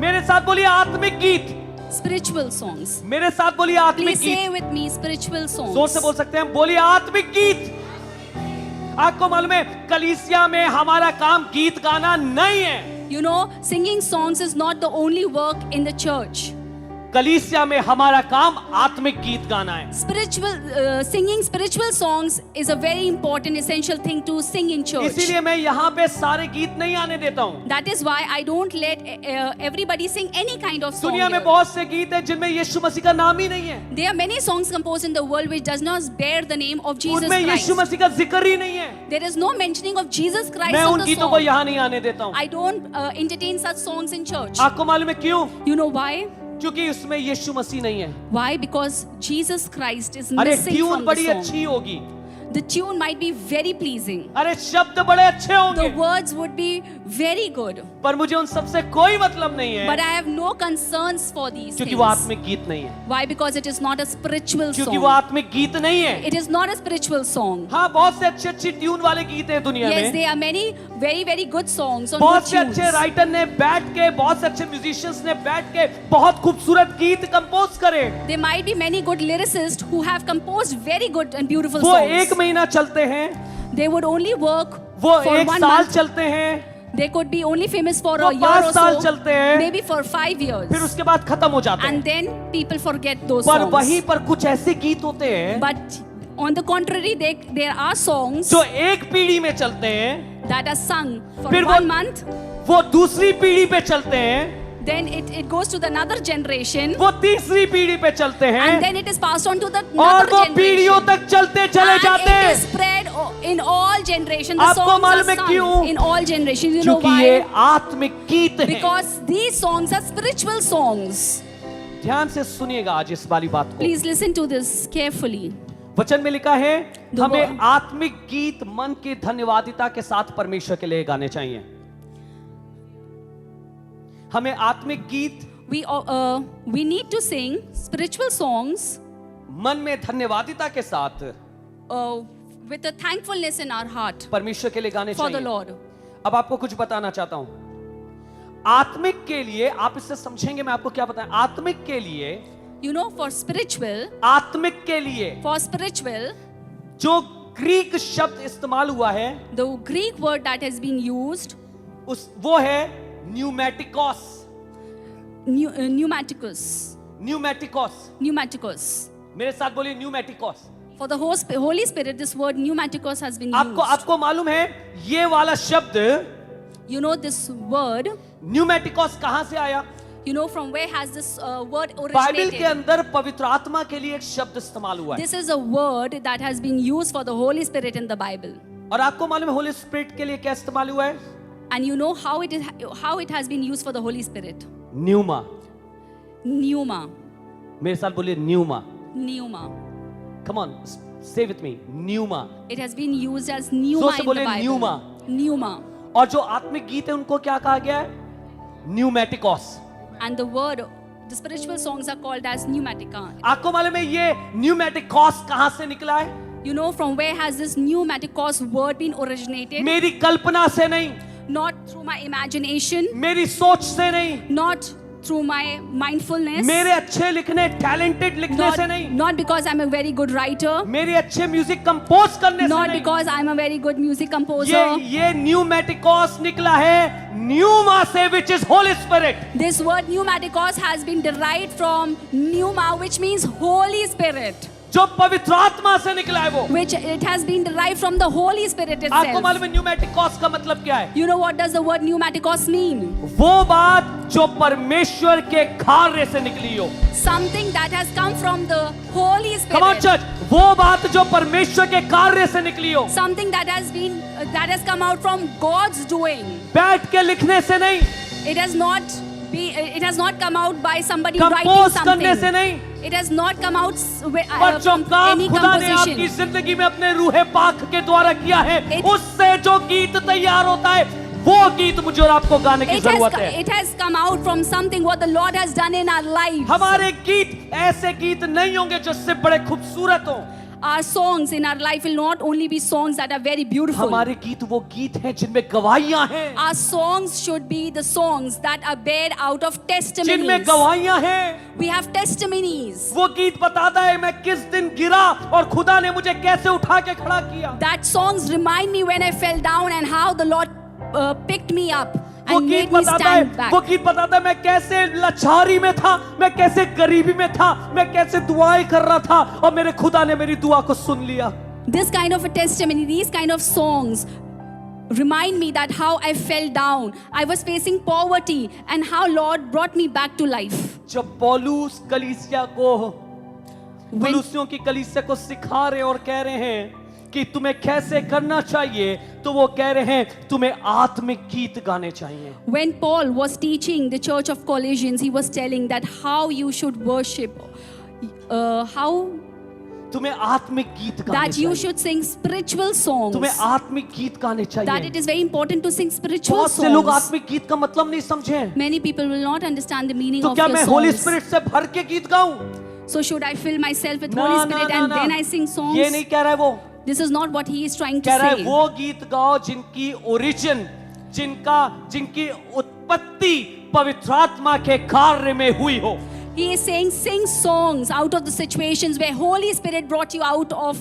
मेरे साथ बोलिए आत्मिक गीत, Spiritual songs. मेरे साथ बोलिए आत्मिक Please say गीत। with me, spiritual songs. जोर से बोल सकते हैं, बोलिए आत्मिक गीत। आपको मालूम है कलीसिया में हमारा काम गीत गाना नहीं है। You know, singing songs is not the only work in the church. कलीसिया में हमारा काम आत्मिक गीत गाना है। Singing spiritual songs is a very important, essential thing to sing in church. इसीलिए मैं यहाँ पे सारे गीत नहीं आने देता हूँ। That is why I don't let everybody sing any kind of song. दुनिया में here. बहुत से गीत हैं जिनमें यीशु मसीह का नाम ही नहीं है, There are many songs composed in the world which does not bear the name of Jesus उनमें यीशु Christ. मसीह का जिक्र ही नहीं है। There is no mentioning of Jesus Christ मैं on उन the गीतों को song. यहाँ नहीं आने देता हूँ। I don't entertain such songs in church. आपको मालूम है क्यों? You know why? क्योंकि उसमें यीशु मसीह नहीं है। Why? Because Jesus Christ is अरे missing ट्यून from बड़ी the song. अच्छी होगी, The tune might be very pleasing. अरे शब्द बड़े अच्छे होंगे, The words would be very good. पर मुझे उन सबसे कोई मतलब नहीं But है, I have no concerns for these क्योंकि things. वो आत्मिक गीत नहीं है, Why? Because it is not a spiritual क्योंकि वो song. आत्मिक गीत नहीं है। It is not a spiritual song. हाँ, बहुत से अच्छे अच्छी ट्यून वाले गीत हैं दुनिया Yes, में। there are many very, very good songs on बहुत good से अच्छे tunes. राइटर ने बैठ के, बहुत से अच्छे म्यूजिशियंस ने बैठ के बहुत खूबसूरत गीत कंपोज करे। There might be many good lyricists who have composed very good and beautiful वो एक songs. महीना चलते हैं, They would only work वो for 1 1 साल month. चलते हैं, They could be only famous for वो a year 5 or साल so, चलते हैं, maybe for 5 years. फिर उसके बाद खत्म हो जाते And हैं। then people forget those पर songs. वहीं पर कुछ ऐसे गीत होते हैं But on the contrary, there are songs जो एक पीढ़ी में चलते हैं, that are sung for फिर 1 month. वो दूसरी पीढ़ी पे चलते हैं, Then it goes to the another generation. वो तीसरी पीढ़ी पे चलते हैं, And then it is passed on to the और another वो पीढ़ियों generation. तक चलते चले And जाते it is हैं। spread in all generations. The आपको songs मालूम are है क्यों? sung in all generations. You know क्योंकि ये why? आत्मिक गीत हैं। Because these songs are spiritual songs. ध्यान से सुनिएगा आज इस वाली बात को। Please listen to this carefully. वचन में लिखा है The हमें word- आत्मिक गीत मन की धन्यवादिता के साथ परमेश्वर के लिए गाने चाहिए। हमें आत्मिक गीत We need to sing spiritual songs मन में धन्यवादिता के साथ with a thankfulness in our heart परमेश्वर के लिए गाने for the चाहिए। Lord. अब आपको कुछ बताना चाहता हूं। आत्मिक के लिए आप इससे समझेंगे, मैं आपको क्या बताएं। आत्मिक के लिए, You know, for spiritual, आत्मिक के लिए जो ग्रीक शब्द इस्तेमाल हुआ है the Greek word that has been used, वो है न्यूमेटिकोस। pneumaticus. न्यूमेटिकोस मेरे साथ बोलिए, न्यूमेटिकोस। For the Holy Spirit, this word pneumaticos has been used. आपको मालूम है ये वाला शब्द You know this word. न्यूमेटिकोस कहां से आया? You know from where has this word Bible के originated? अंदर पवित्र आत्मा के लिए एक शब्द इस्तेमाल हुआ है। This is a word that has been used for the Holy Spirit in the Bible. और आपको मालूम है होली स्पिरिट के लिए क्या इस्तेमाल हुआ है? And you know how it has been used for the Holy Spirit. Pneuma. Pneuma. मेरे साथ बोलिए pneuma. Pneuma. Come on, say with me, pneuma. It has been used as pneuma जोर से in the बोलिए, Bible. pneuma. Pneuma. और जो आत्मिक गीत है उनको क्या कहा गया है? न्यूमेटिकोस। And the spiritual songs are called as pneumatica. आपको मालूम है ये न्यूमेटिकोस कहां से निकला है? You know from where has this pneumaticos word been originated? मेरी कल्पना से नहीं, Not through my imagination, मेरी सोच से नहीं, not through my mindfulness, मेरे अच्छे लिखने, टैलेंटेड लिखने से नहीं, not because I'm a very good writer, मेरे अच्छे म्यूजिक कंपोज करने से not नहीं। because I'm a very good music composer. ये न्यूमेटिकोस निकला है न्यूमा से, which is Holy Spirit। This word pneumaticos has been derived from pneuma, which means Holy Spirit, जो पवित्र आत्मा से निकला है वो। which it has been derived from the Holy Spirit आपको itself. मालूम है न्यूमेटिकोस का मतलब क्या है? You know what does the word pneumaticos mean? वो बात जो परमेश्वर के कार्य से निकली हो। Something that has come from the Holy Come on Spirit. church, वो बात जो परमेश्वर के कार्य से निकली हो। Something that has come out from God's doing. बैठ के लिखने से नहीं, It has not come out by somebody writing compose करने से something. नहीं, It has not come out पर जो from काम any खुदा ने आपकी composition. जिंदगी में अपने रूहे पाक के द्वारा किया है, It- उससे जो गीत तैयार होता है, वो गीत मुझे और आपको गाने की जरूरत है। It has come out from something what the Lord has done in our lives. हमारे गीत ऐसे गीत नहीं होंगे जो इससे बड़े खूबसूरत हो। Our songs in our life will not only be songs that are very beautiful. हमारे गीत वो गीत हैं जिनमें गवाहियां हैं, Our songs should be the songs that are bared out of जिनमें testimonies. गवाहियां हैं। We have testimonies. वो गीत बताता है मैं किस दिन गिरा और खुदा ने मुझे कैसे उठा के खड़ा किया। That songs remind me when I fell down and how the Lord picked me up वो and गीत made me बताता stand है, back. वो गीत बताता है मैं कैसे लाचारी में था, मैं कैसे गरीबी में था, मैं कैसे दुआएं कर रहा था और मेरे खुदा ने मेरी दुआ को सुन लिया। This kind of a testimony, these kind of songs remind me that how I fell down. I was facing poverty and how Lord brought me back to life. जब पौलुस कलीसिया को, कुलुसियों की कलीसिया को सिखा रहे और कह रहे हैं कि तुम्हें कैसे करना चाहिए, तो वो कह रहे हैं तुम्हें आत्मिक गीत गाने चाहिए। When Paul was teaching the church of Colossians, he was telling that how you should worship, how तुम्हें आत्मिक गीत गाने that you चाहिए, should sing spiritual songs. तुम्हें आत्मिक गीत गाने That चाहिए। it is very important to sing spiritual बहुत से लोग songs. आत्मिक गीत का मतलब नहीं समझे। Many people will not understand the meaning तो of क्या your मैं होली songs. स्पिरिट से भर के गीत गाऊं? So should I fill myself with ना, Holy ना, Spirit ना, and ना। then I sing songs? ये नहीं कह रहा है वो। This is not what he is trying to कह रहा है say. वो गीत गाओ जिनकी ओरिजिन, जिनकी उत्पत्ति पवित्र आत्मा के कार्य में हुई हो। He is saying sing songs out of the situations where Holy Spirit brought you out of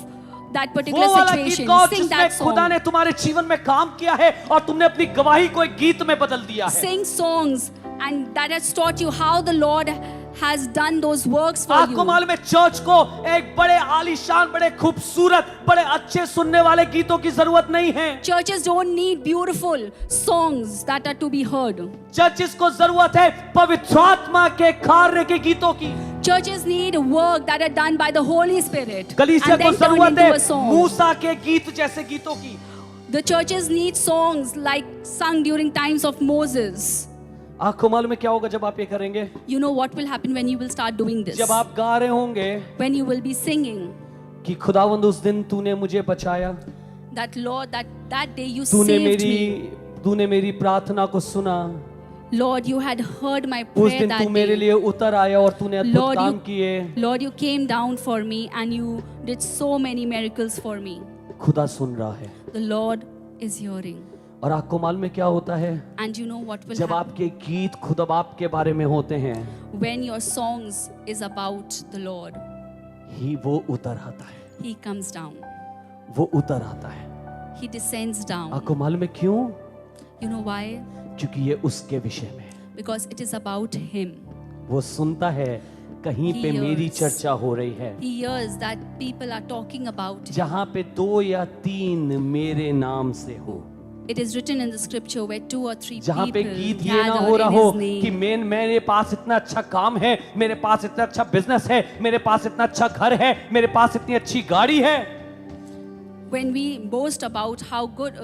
that particular वो वाला गीत situation. गाओ Sing जिसमें that खुदा song. ने तुम्हारे जीवन में काम किया है और तुमने अपनी गवाही को एक गीत में बदल दिया है। Sing songs and that has taught you how the Lord has done those works for आपको you. मालूम है चर्च को एक बड़े आलीशान, बड़े खूबसूरत, बड़े अच्छे सुनने वाले गीतों की जरूरत नहीं है। Churches don't need beautiful songs that are to be heard. Churches को जरूरत है पवित्र आत्मा के कार्य के गीतों की। Churches need work that are done by the Holy Spirit कलीसिया and को then turned जरूरत into है a song. मूसा के गीत जैसे गीतों की। The churches need songs like sung during times of Moses. आपको मालूम है क्या होगा जब आप ये करेंगे? You know what will happen when you will start doing this? जब आप गा रहे होंगे When you will be singing कि खुदावंद उस दिन तूने मुझे बचाया, that Lord, that day you तूने saved me. मेरी प्रार्थना को सुना, Lord, you had heard my उस prayer दिन that तू मेरे day. लिए उतर आया और तूने अद्भुत Lord, काम किए। Lord, you came down for me and you did so many miracles for me. खुदा सुन रहा है। The Lord is hearing. और आपको मालूम है क्या होता है? And you know what will जब happen आपके गीत खुदा बाप के बारे में होते हैं, when your songs is about the Lord. वो उतर आता है, He comes down. वो उतर आता है। He descends down. आपको मालूम है क्यों? You know why? क्योंकि ये उसके विषय में है। Because it is about Him. वो सुनता है कहीं पे He मेरी hears. चर्चा हो रही है, He hears that people are talking about Him. जहां पे 2 या 3 मेरे नाम से हो, It is written in the scripture where 2 or 3 जहां पे people गीत ये ना हो gather रहा in हो His कि name. मेरे पास इतना अच्छा काम है, मेरे पास इतना अच्छा बिजनेस है, मेरे पास इतना अच्छा घर है, मेरे पास इतनी अच्छी गाड़ी है। When we boast about how good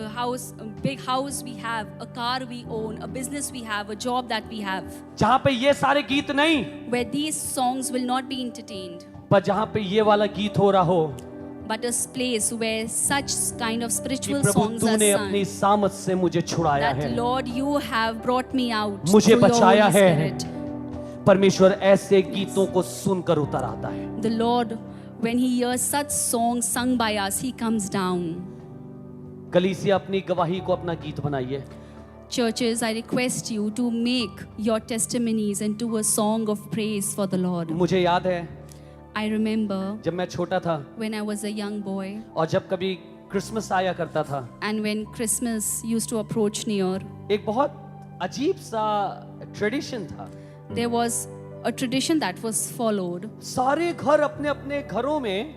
big house we have, a car we own, a business we have, a job that we have, जहां पे ये सारे गीत नहीं, where these songs will not be entertained, पर जहां पे ये वाला गीत हो रहा हो but a place where such kind of कि spiritual प्रभु songs are तूने sung, अपनी सामत से मुझे छुड़ाया that है, Lord, you have brought me out मुझे through your बचाया Holy है। Spirit. परमेश्वर ऐसे गीतों को सुनकर उतर आता है। The Lord, when He hears such songs sung by us, He comes down. कलीसिया अपनी गवाही को अपना गीत बनाइए। Churches, I request you to make your testimonies into a song of praise for the Lord. मुझे याद है I remember जब मैं छोटा था when I was a young boy और जब कभी क्रिसमस आया करता था, and when Christmas used to approach near, एक बहुत अजीब सा ट्रेडिशन था। there was a tradition that was followed. सारे घर अपने अपने घरों में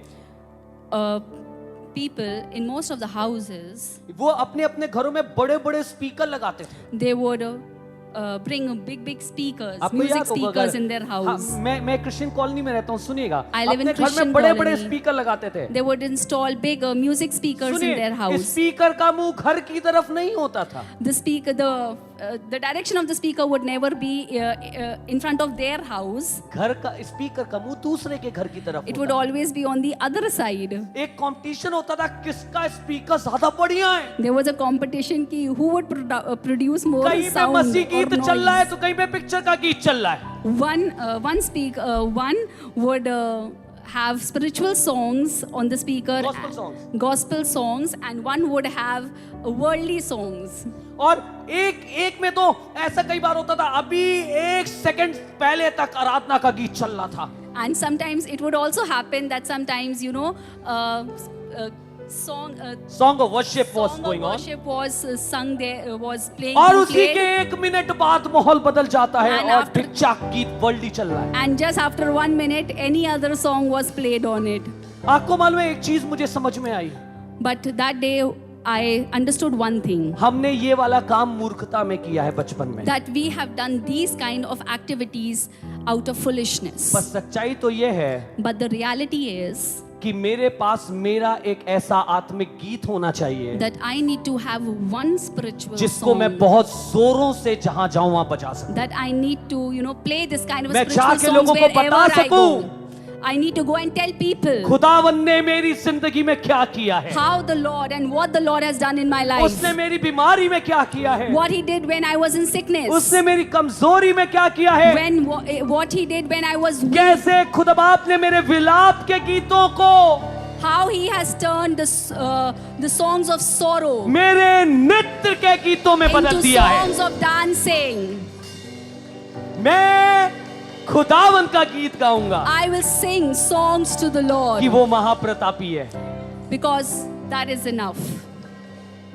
People in most of the houses, वो अपने अपने घरों में बड़े बड़े स्पीकर लगाते थे। they would bring big speakers, आपको music याद होगा speakers अगर- in their हाँ, house. मैं क्रिश्चियन कॉलोनी में रहता हूँ, सुनिएगा, I live in अपने घर में Christian बड़े बड़े colony. स्पीकर लगाते थे। They would install big music speakers in their सुनिए, house. स्पीकर का मुंह घर की तरफ नहीं होता था। The direction of the speaker would never be in front of their house. घर का स्पीकर का मुंह दूसरे के घर की तरफ It होता would था। always be on the other side. एक कंपटीशन होता था किसका स्पीकर ज्यादा बढ़िया है। There was a competition ki who would produce more कहीं पे sound मसीह or गीत चल रहा है noise. तो कहीं पे पिक्चर का गीत चल रहा है। One would have spiritual songs on the speaker, Gospel songs. gospel songs, and one would have worldly songs. और एक में तो ऐसा कई बार होता था, अभी 1 सेकंड पहले तक आराधना का गीत चल रहा था। And sometimes it would also happen that sometimes, Song of worship was song going of on, worship was sung there, was playing. और being उसी played. के 1 मिनट बाद माहौल बदल जाता है And और after- फिर चाक गीत वर्ल्डी चल रहा है। And just after 1 minute, any other song was played on it. आपको मालूम है एक चीज मुझे समझ में आई, But that day, I understood one thing. हमने ये वाला काम मूर्खता में किया है बचपन में। That we have done these kind of activities out of foolishness. बस सच्चाई तो ये है But the reality is कि मेरे पास मेरा एक ऐसा आत्मिक गीत होना चाहिए that I need to have one spiritual जिसको मैं song. बहुत जोरों से जहां जाऊं वहां बजा सकूं। That I need to, play this kind of मैं spiritual जाके songs लोगों को wherever बता I go. सकूं I need to go and tell people खुदावन ने मेरी जिंदगी में क्या किया है, how the Lord and what the Lord has done in my life. उसने मेरी बीमारी में क्या किया है, What He did when I was in sickness. उसने मेरी कमजोरी में क्या किया है, What He did when I was weak. कैसे खुदा बाप ने मेरे विलाप के गीतों को How He has turned the songs of sorrow मेरे नृत्य के गीतों में बदल into दिया है। songs of dancing. मैं खुदावन का गीत गाऊंगा I will sing songs to the Lord. कि वो महाप्रतापी है, because that is enough.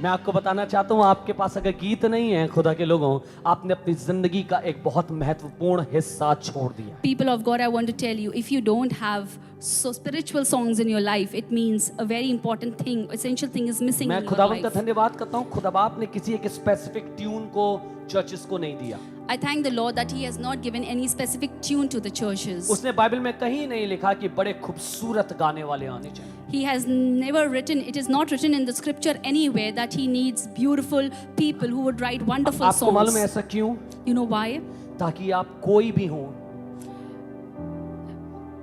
मैं आपको बताना चाहता हूं, आपके पास अगर गीत नहीं है खुदा के लोगों, आपने अपनी जिंदगी का एक बहुत महत्वपूर्ण हिस्सा छोड़ दिया। People of God, I want to tell you, if you don't have so spiritual songs in your life, it means a very important thing, essential thing is missing मैं in your खुदावंत का life. धन्यवाद करता हूं, खुदा बाप ने किसी एक स्पेसिफिक ट्यून को चर्चेस को नहीं दिया। I thank the Lord that He has not given any specific tune to the churches. उसने बाइबल में कहीं नहीं लिखा कि बड़े खूबसूरत गाने वाले आने चाहिए। He has never written, it is not written in the scripture anywhere that He needs beautiful people who would write wonderful आपको मालूम है songs. ऐसा क्यों? You know why? ताकि आप कोई भी हो,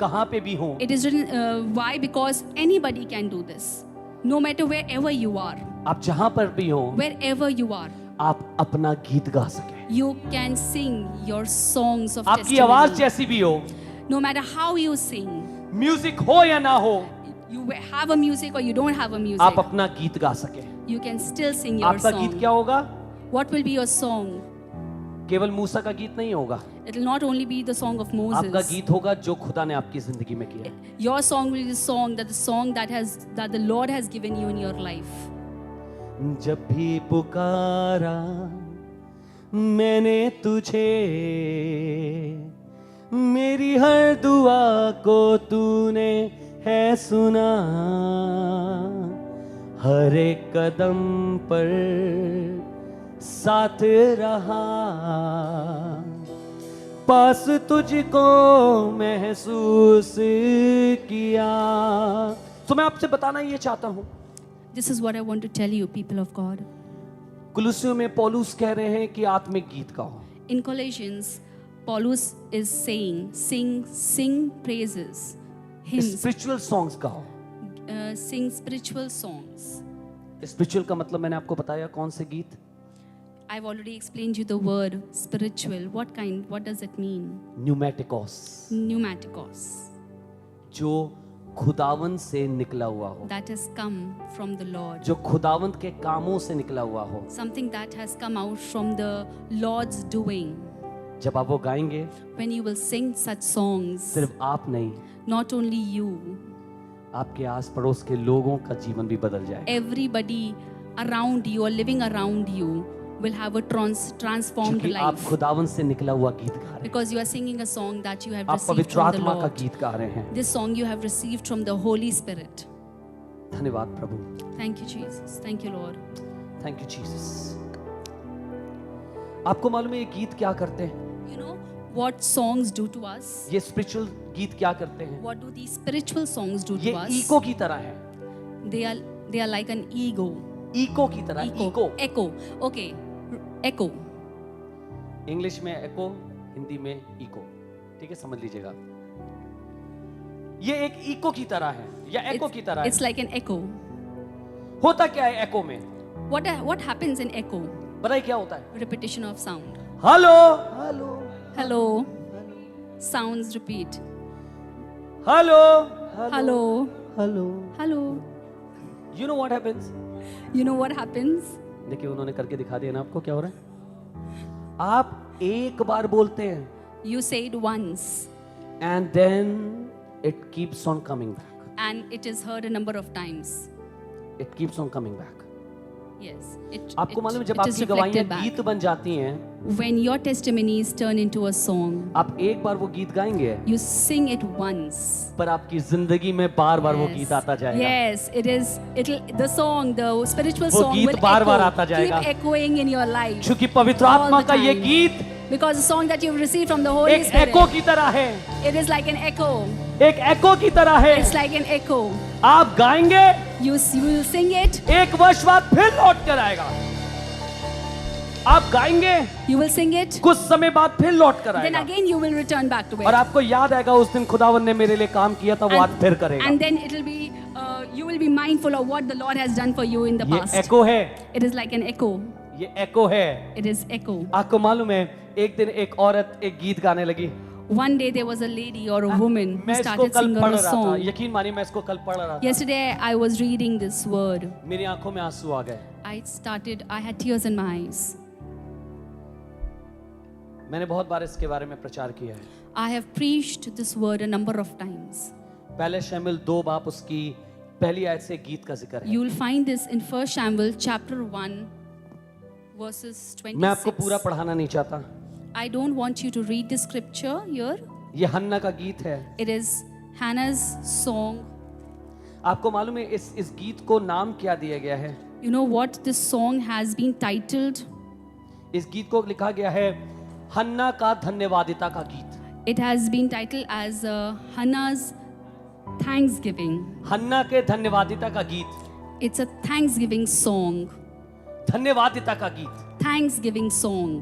कहां पे भी हो, It is written, why? Because anybody can do this. No matter wherever you are, आप जहां पर भी हो, wherever you are, आप अपना गीत गा सके। you can sing your songs of आपकी आवाज testimony. जैसी भी हो, No matter how you sing, music हो या ना हो, you have a music or you don't have a आप music, अपना गीत गा सके। you can still sing your आपका गीत song. क्या होगा? What will be your song? केवल मूसा का गीत नहीं होगा, It will not only be the song of आपका Moses. गीत होगा जो खुदा ने आपकी जिंदगी में किया। Your song will be the song that the Lord has given you in your life. जब भी पुकारा मैंने तुझे, मेरी हर दुआ को तूने है सुना, हर एक कदम पर साथ रहा, पास तुझको महसूस किया। तो मैं आपसे बताना ये चाहता हूं, This is what I want to tell you, people of God. कुलुस्सियों में पौलुस कह रहे हैं कि आत्मिक गीत गाओ। In Colossians, Paulus is saying, sing praises, hymns, spiritual songs गाओ। sing spiritual songs. स्पिरिचुअल का मतलब मैंने आपको बताया कौन से गीत? I've already explained you the word spiritual. What does it mean? न्यूमेटिकोस, Pneumatikos. जो खुदावंत से निकला हुआ हो, That has come from the Lord. जो खुदावंत के कामों से निकला हुआ हो। Something that has come out from the Lord's doing. जब आप वो गाएंगे, When you will sing such songs, सिर्फ आप नहीं, not only you, आपके आस पड़ोस के लोगों का जीवन भी बदल जाएगा। everybody around you or living around you will have a transformed क्योंकि आप life. खुदावंत से निकला हुआ गीत गा रहे हैं, Because you are singing a song that you have आप received पवित्र from the आत्मा का Lord. गीत गा रहे हैं। This song you have received from the Holy Spirit. धन्यवाद प्रभु, Thank you, Jesus. Thank you, Lord. Thank you Jesus. आपको मालूम है ये गीत क्या करते हैं? You know what songs do to us? ये स्पिरिचुअल गीत क्या करते हैं? What do these spiritual songs do ये to us? इको की तरह है, They are like an ego. Eco की तरह। Eco Echo. Okay. Echo. English में एको, हिंदी में इको, ठीक है, समझ लीजिएगा। ये एक इको की तरह है या एको की तरह It's है। like an echo. होता क्या है एको में? What happens in echo? बताइए क्या होता है? Repetition of sound. Hello hello Hello. Sounds repeat. Hello Hello. Hello. Hello. You know what happens? You know what happens? देखिए उन्होंने करके दिखा दिया ना आपको क्या हो रहा है। आप एक बार बोलते हैं You say it once and then it keeps on coming back, and it is heard a number of times. It keeps on coming back. Yes. आपको मालूम है जब it is आपकी गवाहियां reflected back. गीत बन जाती हैं, When your testimonies turn into a song, आप एक बार वो गीत गाएंगे, you sing it once. पर आपकी जिंदगी में बार बार वो Yes. गीत आता जाएगा। Yes, the song, the spiritual वो song गीत will बार-बार echo, आता जाएगा। keep echoing in your life. क्योंकि पवित्र All आत्मा the का ये time. गीत Because the song that you've received from the Holy एक Spirit, एको की तरह है, it is like an echo. एक एको की तरह है। It's like an echo. आप गाएंगे, You will sing it, एक वर्ष बाद फिर लौट कर आएगा। आप गाएंगे, you will sing it, कुछ समय बाद फिर लौट कर then आएगा, again you will return back to और it. आपको याद आएगा उस दिन खुदावन ने मेरे लिए काम किया था, वो आज फिर करेगा। And then it will be, you will be mindful of what the Lord has done for you in the ये past. एको है, It is like an echo. ये एको है। It is echo. आपको मालूम है एक दिन एक औरत एक गीत गाने लगी। One day there was a lady or a woman who मैं इसको started कल singing पढ़ a रहा था, song. यकीन मानिए मैं इसको कल पढ़ रहा था, Yesterday I was reading this word. मेरी आंखों में आंसू आ गए। I had tears in my eyes. मैंने बहुत बार इसके बारे में प्रचार किया है। I have preached this word a number of times. पहले शमूएल 2 बाप उसकी पहली आयत से गीत का जिक्र है। You will find this in 1 Samuel chapter 1 verses मैं आपको पूरा 26. पढ़ाना नहीं चाहता। I don't want you to read the scripture here. ये हन्ना का गीत है। It is Hannah's song. आपको मालूम है इस गीत को नाम क्या दिया गया है? You know what this song has been titled? इस गीत को लिखा गया है हन्ना का धन्यवादिता का गीत। It has been titled as Hannah's Thanksgiving. हन्ना के धन्यवादिता का गीत, It's a Thanksgiving song. धन्यवादिता का गीत। Thanksgiving song.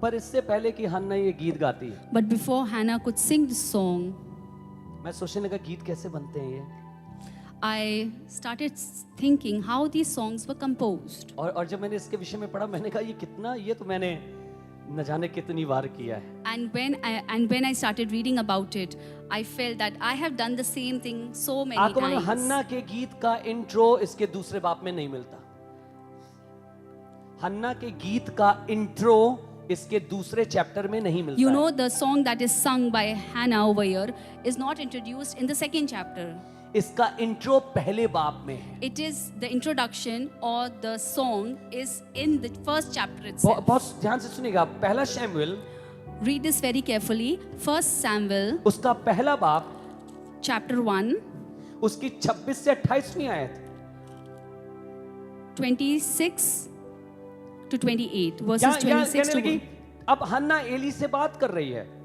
पर इससे पहले कि हन्ना ये गीत गाती है, But before Hannah could sing this song, मैं सोचने लगा गीत कैसे बनते हैं ये। I started thinking how these songs were composed. और जब मैंने इसके विषय में पढ़ा, मैंने कहा ये तो मैंने न जाने कितनी बार किया है। And when I started reading about it, I felt that I have done the same thing so many आपको मालूम times. हन्ना के गीत का इंट्रो इसके दूसरे बाप में नहीं मिलता। हन्ना के गीत का इंट्रो इसके दूसरे चैप्टर में नहीं मिलता। You know, the song that is sung by Hannah over here is not introduced in the second chapter. इसका इंट्रो पहले बाप में है। It is the introduction, or the song is in the first chapter itself. बहुत ध्यान से सुनिएगा। पहला शमूएल Read this very carefully. 1 Samuel उसका पहला बाप chapter 1, उसकी 26 से 28वीं आयत। 26 to 28, verses यहाँ 26 कहने to लगी, अब हन्ना एली से बात कर रही है,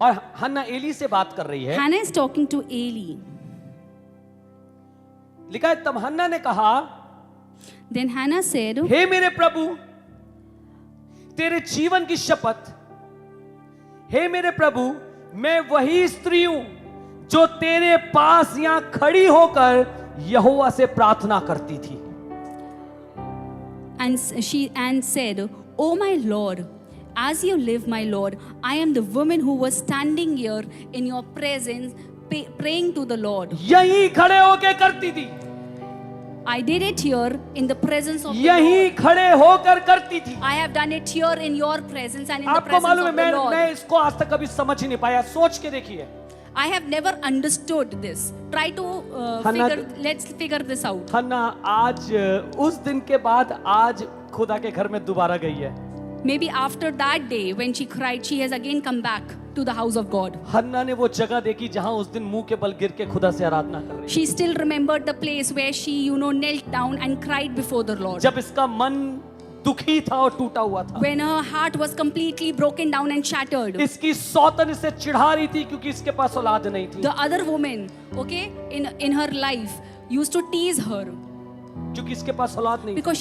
और हन्ना एली से बात कर रही है। Hannah is talking to Eli. लिखा है, तब हन्ना ने कहा, Then Hannah said, हे मेरे प्रभु, तेरे जीवन की शपथ, हे मेरे प्रभु, मैं वही स्त्री हूं जो तेरे पास यहां खड़ी होकर यहोवा से प्रार्थना करती थी। and she said, "Oh my Lord, as you live, my Lord, I am the woman who was standing here in your presence, praying to the Lord. यहीं खड़े होकर करती थी, I did it here in the presence of the यहीं Lord. खड़े होकर करती थी। I have done it here in your presence and in the आपको presence मालूम है, of the मैं Lord. इसको आज तक कभी समझ ही नहीं पाया। सोच के देखिए, I have never understood this. Try to Hannah- let's figure this out. हन्ना आज उस दिन के बाद आज खुदा के घर में दोबारा गई है। Maybe after that day when she cried, she has again come back to the house of God. हन्ना ने वो जगह देखी जहां उस दिन मुंह के बल गिर के खुदा से आराधना कर रही She still remembered the place where she, knelt down and cried before the Lord. थी। जब इसका मन दुखी था और टूटा हुआ था, When her heart was completely broken down and shattered. इसकी सौतन इसे चिढ़ा रही थी क्योंकि इसके पास औलाद नहीं थी, The other woman, okay, in her life used to tease her क्योंकि इसके पास औलाद नहीं थी। because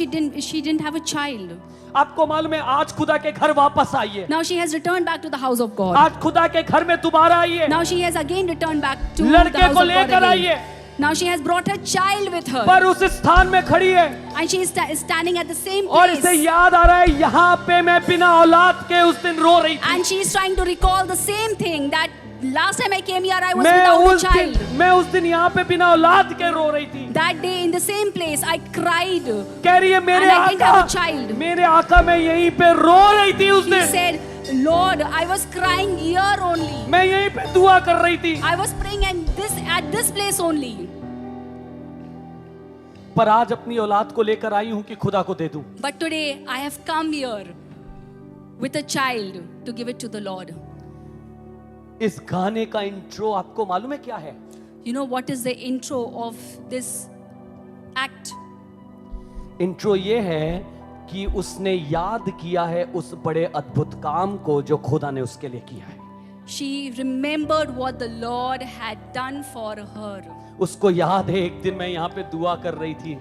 she didn't have a child. आपको मालूम है, आज खुदा के घर वापस आई है। Now she has returned back to the house of God. आज खुदा के घर में दोबारा आई है। Now she has again returned back to the लड़के house को of God लेकर आई again. है, Now she has brought her child with her, पर उस स्थान में खड़ी है and she is standing at the same और place, इसे याद आ रहा है, यहाँ पे मैं बिना औलाद के उस दिन रो रही थी। and she is trying to recall the same thing that last time I came here I was without a child. मैं उस दिन यहाँ पे बिना औलाद के रो रही थी। That day in the same place I cried. कह रही है, मेरे And I didn't have a आका, child. मेरे आका, मैं यहीं पे रो रही थी उस She दिन। said, Lord, I was crying here only. मैं यहीं पे दुआ कर रही थी, I was praying at this place only. पर आज अपनी औलाद को लेकर आई हूँ कि खुदा को दे दूं। But today I have come here with a child to give it to the Lord. इस गाने का इंट्रो आपको मालूम है क्या है? You know what is the intro of this act? Intro ये है कि उसने याद किया है उस बड़े अद्भुत काम को जो खुदा ने उसके लिए किया है। She remembered what the Lord had done for her. उसको याद है, एक दिन मैं यहाँ पे दुआ कर रही थी,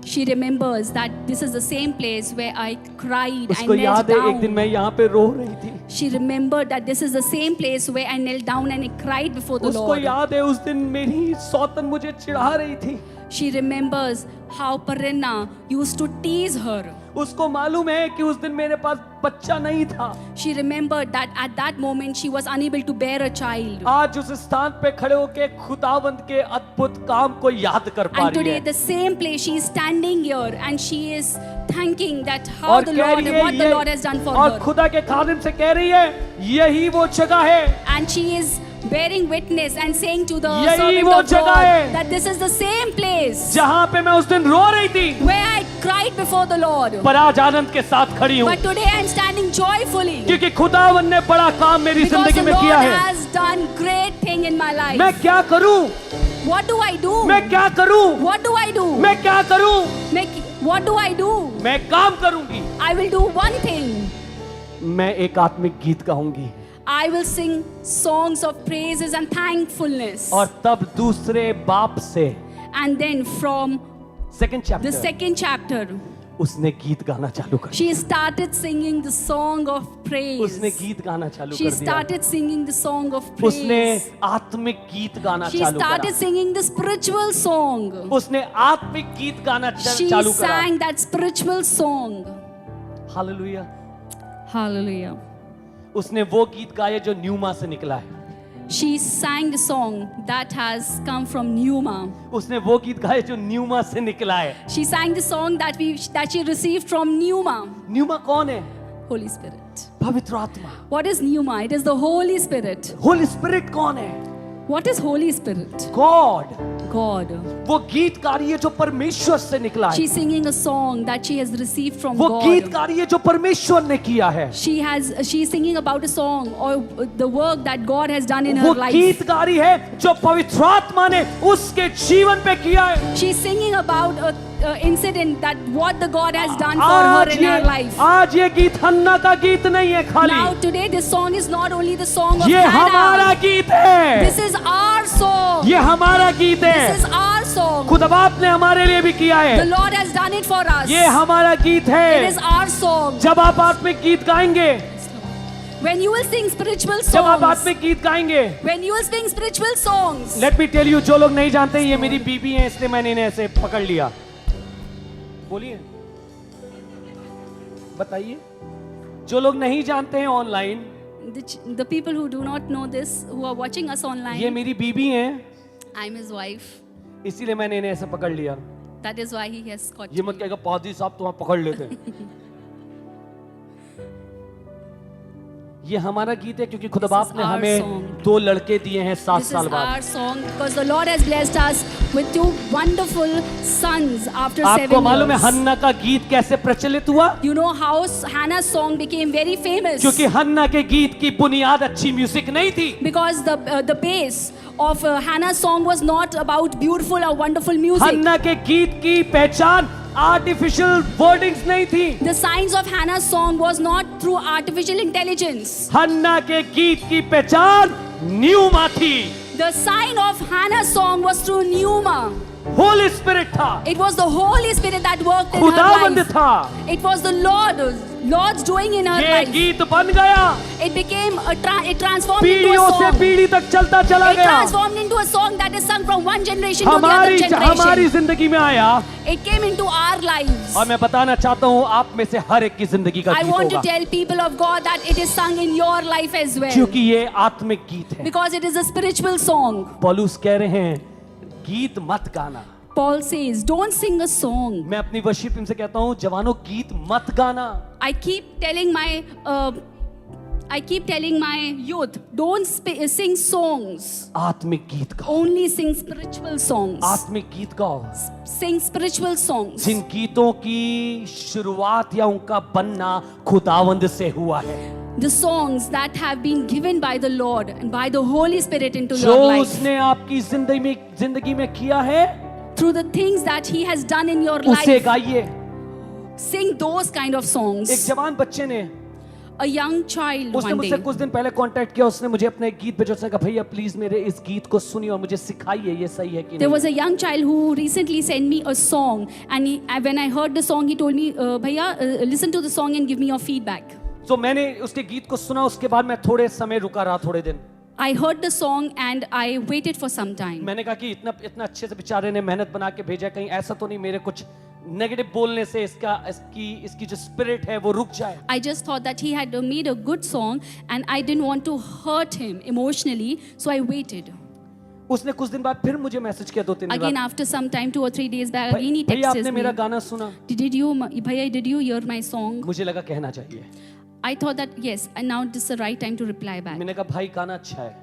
She remembers that this is the same place where I cried, I उसको knelt याद है एक दिन down. मैं यहाँ पे रो रही थी, She remembered that this is the same place where I knelt down and I cried before the उसको Lord. याद है उस दिन मेरी सौतन मुझे चिढ़ा रही थी। She remembers how Parinna used to tease her. उसको मालूम है कि उस दिन मेरे पास बच्चा नहीं था। She remembered that at that moment she was unable to bear a child. आज उस स्थान पे खड़े होके खुदावंद के अद्भुत काम को याद कर पा And रही today, है। the same place, she is standing here and she is thanking that how और the कह Lord, रही है what the Lord has done for और her. खुदा के खादिम से कह रही है यही वो जगह है, And she is bearing witness and saying to the यही servant वो of जगह है God that this is the same place जहां पे मैं उस दिन रो रही थी, where I cried before the Lord. पर आज आनंद के साथ खड़ी हूँ, But today I am standing joyfully क्योंकि खुदावंद ने बड़ा काम मेरी because जिंदगी the में Lord किया है। has done great thing in my life. मैं क्या करूं? What do I do? मैं क्या करूं? What do I do? मैं क्या करूं? What do I do? मैं काम करूंगी। I will do one thing. मैं एक आत्मिक गीत गाऊंगी I will sing songs of praises and thankfulness. और तब दूसरे बाप से And then from second the chapter second chapter, उसने गीत गाना चालू कर she started singing the song of praise. उसने गीत गाना चालू She कर दिया। started singing the song of उसने praise. आत्मिक गीत गाना She चालू started करा। singing the spiritual song. उसने आत्मिक गीत गाना She चालू करा। sang that spiritual song. Hallelujah. Hallelujah. उसने वो गीत गाए जो न्यूमा से निकला है। She sang the song that has come from Pneuma. उसने वो गीत गाए जो न्यूमा से निकला है। She sang the song that she received from Pneuma. Pneuma कौन है? Holy Spirit. पवित्र आत्मा। What is Pneuma? It is the Holy Spirit. Holi spirit कौन है? What is Holy Spirit? God. God. वो गीतकारी है जो परमेश्वर से निकला है। She's singing a song that she has received from वो God. गीतकारी है जो परमेश्वर ने किया है। She's singing about a song or the work that God has done in वो her life. गीतकारी है जो पवित्र आत्मा ने उसके जीवन पे किया है। She's singing about a incident that what the God has done for her in her life. आज ये गीत हन्ना का गीत नहीं है खाली, Now today this song is not only the song of ये हमारा Hannah. गीत है। This is our song. ये हमारा गीत This है। is our song. खुदा बाप ने हमारे लिए भी किया The है। Lord has done it for us. ये हमारा गीत It है। is our song. जब आप आत्मिक गीत गाएंगे, When you will sing spiritual जब आप songs, आत्मिक गीत गाएंगे, when you will sing spiritual songs, let me tell you, जो लोग नहीं जानते ये मेरी बीबी है इसलिए मैंने इन्हें ऐसे पकड़ लिया। बोलिए, बताइए। जो लोग नहीं जानते हैं online, the people who do not know this, who are watching us ये online, मेरी बीबी हैं, I'm his wife. इसीलिए मैंने इन्हें ऐसे पकड़ लिया। That is why he has caught ये मत me. कहेगा पादी साहब तुम्हें पकड़ लेते। ये हमारा गीत है क्योंकि खुदा This बाप is ने our हमें song. 2 लड़के दिए हैं 7 This is साल बाद। our song because the Lord has blessed us with 2 wonderful sons after 7 आपको मालूम है years. हन्ना का गीत कैसे प्रचलित हुआ? You know how Hannah's song became very famous क्योंकि हन्ना के गीत की बुनियाद अच्छी म्यूजिक नहीं थी। because the base of Hannah's song was not about beautiful or wonderful music. हन्ना के गीत की पहचान आर्टिफिशियल वर्डिंग्स नहीं थी। The signs of Hannah's song was not through artificial intelligence. हन्ना के गीत की पहचान न्यूमा थी। The sign of Hannah's song was through Pneuma. Holi spirit था, It was the Holy Spirit that worked in her खुदावंद life. था। It was the Lord's doing in her ये life. गीत बन गया, It became it transformed into a पीढ़ियों से song. पीढ़ी तक चलता चला It गया। transformed into a song that is sung from one generation to the हमारी other generation. जिंदगी में आया। It came into our lives. और मैं बताना चाहता हूँ आप में से हर एक की जिंदगी का I गीत want to होगा, tell people of God that it is sung in your life as well. क्योंकि ये आत्मिक गीत है। Because it is a spiritual song. पौलुस कह रहे हैं गीत मत गाना। Paul says, don't sing a song. मैं अपनी वर्शिप टीम से कहता हूँ जवानों गीत मत गाना। I keep telling my youth, don't sing songs. आत्मिक गीत गाओ, Only sing spiritual songs. आत्मिक गीत गाओ। Sing spiritual songs. जिन गीतों की शुरुआत या उनका बनना खुदावंद से हुआ है, The songs that have been given by the Lord and by the Holy Spirit into जो your life. उसने आपकी जिंदगी में किया है, Through the things that He has done in your उसे life. गाइए। Sing those kind of एक songs. जवान बच्चे ने, A young child उसने one मुझसे day. कुछ दिन पहले कांटेक्ट किया, उसने मुझे अपने एक गीत भेजा, उसने कहा भैया प्लीज मेरे इस गीत को सुनिए और मुझे सिखाइए ये सही है कि There नहीं। was a young child who recently sent me a song, and when I heard the song, he told me, "Bhaiya, listen to the song and give me your feedback." तो मैंने उसके गीत को सुना, उसके बाद मैं थोड़े समय रुका रहा, थोड़े दिन। I heard the song and I waited for some time. मैंने कहा कि इतना इतना अच्छे से बेचारे ने मेहनत बना के भेजा, कहीं ऐसा तो नहीं मेरे कुछ नेगेटिव बोलने से इसकी जो स्पिरिट है वो रुक जाए. I just thought that he had made a good song and I didn't want to hurt him emotionally, so I waited. उसने कुछ दिन बाद फिर मुझे मैसेज किया 2-3 दिन Again, बाद. after some time, 2 or 3 days back, again he भैया texted आपने me. मेरा गाना सुना? Bhaiya, did you hear my song? मुझे लगा कहना चाहिए. I thought that yes, and now this is the right time to reply back. मैंने कहा भाई गाना अच्छा है,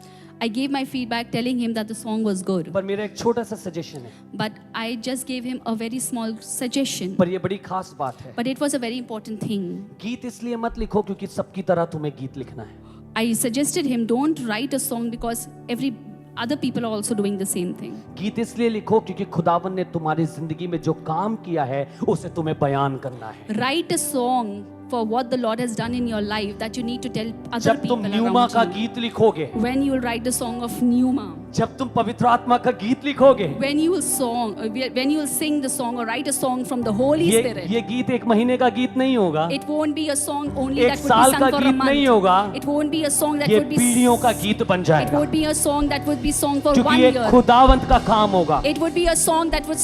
I gave my feedback telling him that the song was good. पर मेरा एक छोटा सा सजेशन है, But I just gave him a very small suggestion. पर ये बड़ी खास बात है. But it was a very important thing. गीत इसलिए मत लिखो क्योंकि सबकी तरह तुम्हें गीत लिखना है. I suggested him don't write a song because every other people are also doing the same thing. गीत इसलिए लिखो क्योंकि खुदावन ने तुम्हारी जिंदगी में जो काम किया है उसे तुम्हें बयान करना है. Write a song for what the Lord has done in your life that you need to tell other जब people तुम न्यूमा का around you. गीत लिखोगे, When you will write the song of Pneuma, जब तुम पवित्र आत्मा का गीत लिखोगे, when you will sing the song or write a song from the Holy Spirit, ये गीत एक महीने का गीत नहीं होगा, it won't be a song only एक that would साल be का sung for a गीत नहीं month. होगा, It won't be a song that ये would be पीढ़ियों का गीत बन it जाएगा, would be a song that would be sung for क्योंकि 1 ये year. खुदावंत का काम होगा. It would be a song that would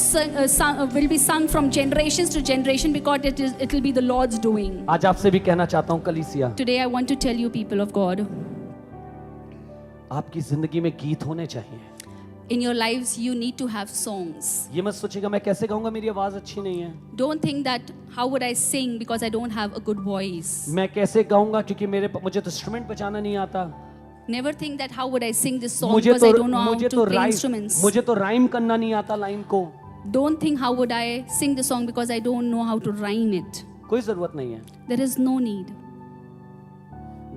will be sung from generations to generation because it will be the Lord's doing. आज आपसे भी कहना चाहता हूँ कलीसिया, Today I want to tell you, people of God, आपकी जिंदगी में गीत होने चाहिए. in your lives you need to have songs. ये मत सोचिएगा मैं कैसे गाऊंगा, मेरी आवाज अच्छी नहीं है, Don't think that how would I sing because I don't have a good voice. मैं कैसे गाऊंगा क्योंकि मुझे तो इंस्ट्रूमेंट बजाना नहीं आता, Never think that how would I sing this song मुझे because I तो don't know how to play instruments. मुझे तो राइम करना नहीं आता लाइन को. Don't think how would I sing the song because I don't know how to rhyme it. कोई जरूरत नहीं है. There is no need.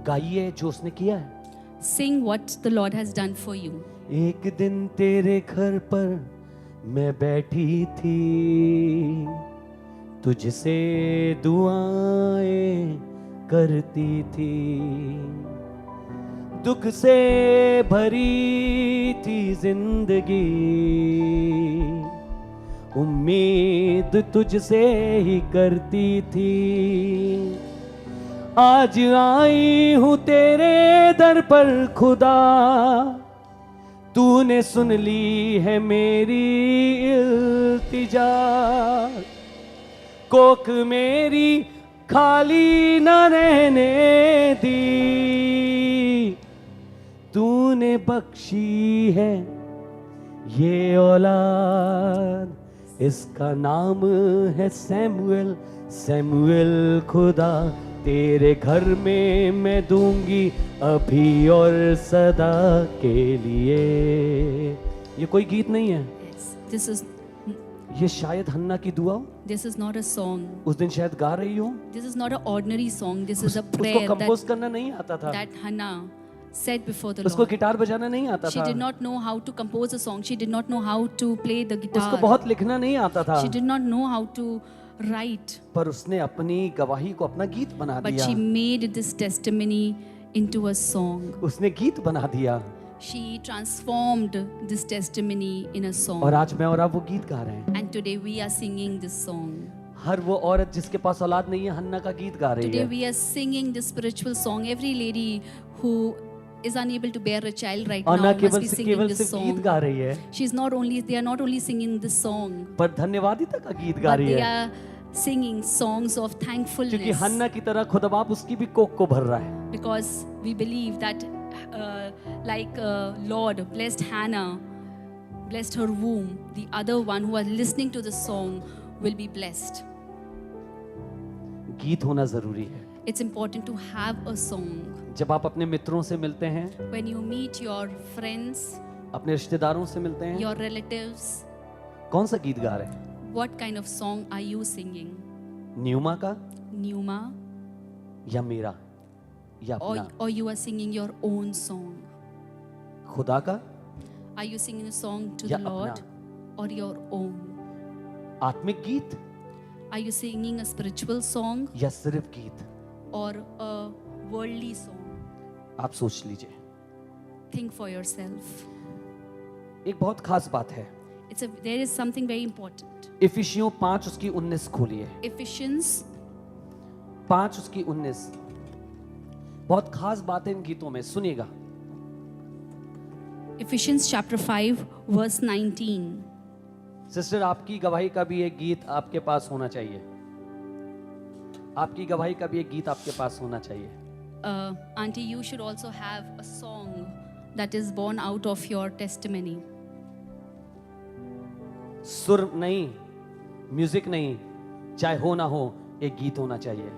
गाइए जो उसने किया है. Sing what the Lord has done for you. एक दिन तेरे घर पर मैं बैठी थी, तुझसे दुआएं करती थी, दुख से भरी थी जिंदगी, उम्मीद तुझसे ही करती थी, आज आई हूँ तेरे दर पर खुदा, तूने सुन ली है मेरी इल्तिजा, कोख मेरी खाली न रहने दी, तूने बख्शी है ये औलाद, इसका नाम है सैमुएल. सैमुएल खुदा तेरे घर में मैं दूंगी अभी और सदा के लिए. ये कोई गीत नहीं है, Yes, ये शायद हन्ना की दुआ हो. this is not a song. उस दिन शायद गा रही हो. This is not an ordinary song. This is a उसको prayer कंपोज करना नहीं आता था, that Hannah said before the उसको Lord. गिटार बजाना नहीं आता She था, did not know how to compose a song. She did not know how to play the उसको guitar. बहुत लिखना नहीं आता था, She did not know how to write. पर उसने अपनी गवाही को अपना गीत बना But दिया. she made this testimony into a song. उसने गीत बना दिया She transformed this testimony in a और song. आज मैं और आप वो गीत गा रहे हैं. And today we are singing this song. हर वो औरत जिसके पास औलाद नहीं है हन्ना का गीत गा रही Today है. we are singing this spiritual song. Every lady who is unable to bear a child right और now ना must be केवल singing this सिर्फ गीत song. गा रही है, They are not only singing this song, पर धन्यवादिता का गीत गा but रही they है, are singing songs of क्योंकि thankfulness. हन्ना की तरह खुदा बाप उसकी भी कोख को भर रहा है. Because we believe that Lord blessed Hannah, blessed her womb, the other one who are listening to the song will be blessed. गीत होना जरूरी है. It's important to have a song. जब आप अपने मित्रों से मिलते हैं, When you meet your friends, अपने रिश्तेदारों से मिलते हैं, your relatives, कौन सा गीत गा रहे हैं? what kind of song are you singing? Pneuma का Pneuma, या मेरा या or, अपना? or you are singing your own song? खुदा का Are you singing a song to या the Lord or your own? आत्मिक गीत Are you singing a spiritual song या सिर्फ गीत? or a worldly song? आप सोच लीजिए. Think for yourself. एक बहुत खास बात है. There is something very important. इफिसियों 5 उसकी 19 खोलिए. Ephesians 5 उसकी 19. बहुत खास बात है इन गीतों में, सुनिएगा. Ephesians chapter 5 verse 19. सिस्टर, आपकी गवाही का भी एक गीत आपके पास होना चाहिए। आपकी गवाही का भी एक गीत आपके पास होना चाहिए। Auntie, you should also have a song that is born out of your testimony. सुर नहीं, म्यूजिक नहीं, चाहे हो ना हो, एक गीत होना चाहिए।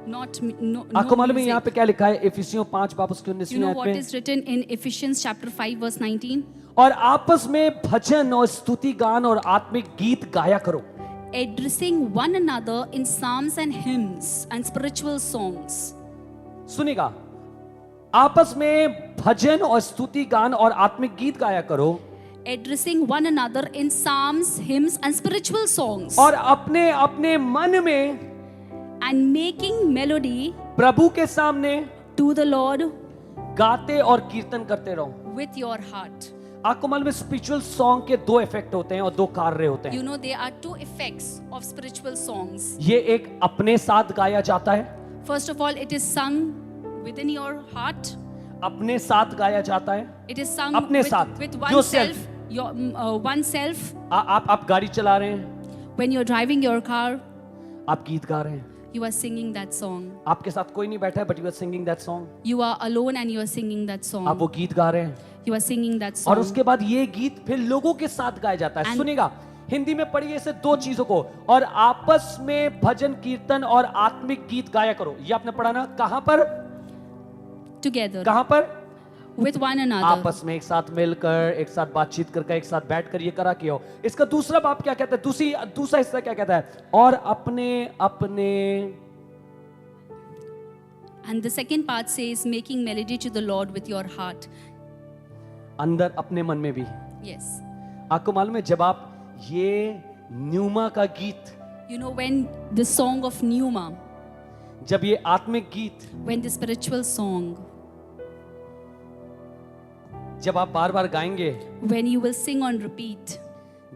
आपको मालूम है यहाँ पे क्या लिखा है? इफिसियों 5 बाब उसके 19 You know आयत what में, is written in Ephesians chapter 5 verse 19? और आपस में भजन और स्तुति गान और आत्मिक गीत गाया करो। Addressing one another in psalms and hymns and spiritual songs. सुनिएगा, आपस में भजन और स्तुति गान और आत्मिक गीत गाया करो, Addressing one another in psalms, hymns and spiritual songs. और अपने अपने मन में And making melody प्रभु के सामने to the Lord गाते और कीर्तन करते रहो। with your heart. आपको मालूम है स्पिरिचुअल सॉन्ग के 2 इफेक्ट होते हैं और 2 कार्य होते हैं। You know there are 2 effects of spiritual songs. ये एक अपने साथ गाया जाता है, First of all, it is sung within your heart. अपने साथ गाया जाता है। It is sung अपने with, साथ, with yourself. oneself. Your, oneself. आप गाड़ी चला रहे हैं, When you're driving your car, आप गीत गा रहे हैं। you are singing that song. आपके साथ कोई नहीं बैठा है, but you are singing that song. You are alone and you are singing that आप song. वो गीत गा रहे हैं, You are singing that और song. उसके बाद ये गीत फिर लोगों के साथ गाया जाता है। And- सुनिएगा, हिंदी में पढ़िए इसे 2 चीजों को, और आपस में भजन कीर्तन और आत्मिक गीत गाया करो। ये आपने पढ़ा ना? कहां पर? Together कहां पर? with one another. आपस में एक साथ मिलकर, एक साथ बातचीत करके, एक साथ बैठकर ये करा किया हो। इसका दूसरा बाब क्या कहता है? दूसरा हिस्सा क्या कहता है? और अपने अपने, And the second part says making melody to the Lord with your heart. अंदर अपने मन में भी। Yes. आपको मालूम है जब आप ये न्यूमा का गीत, You know when the song of Pneuma, जब ये आत्मिक गीत, when the spiritual song, जब आप बार बार गाएंगे, when you will sing on repeat,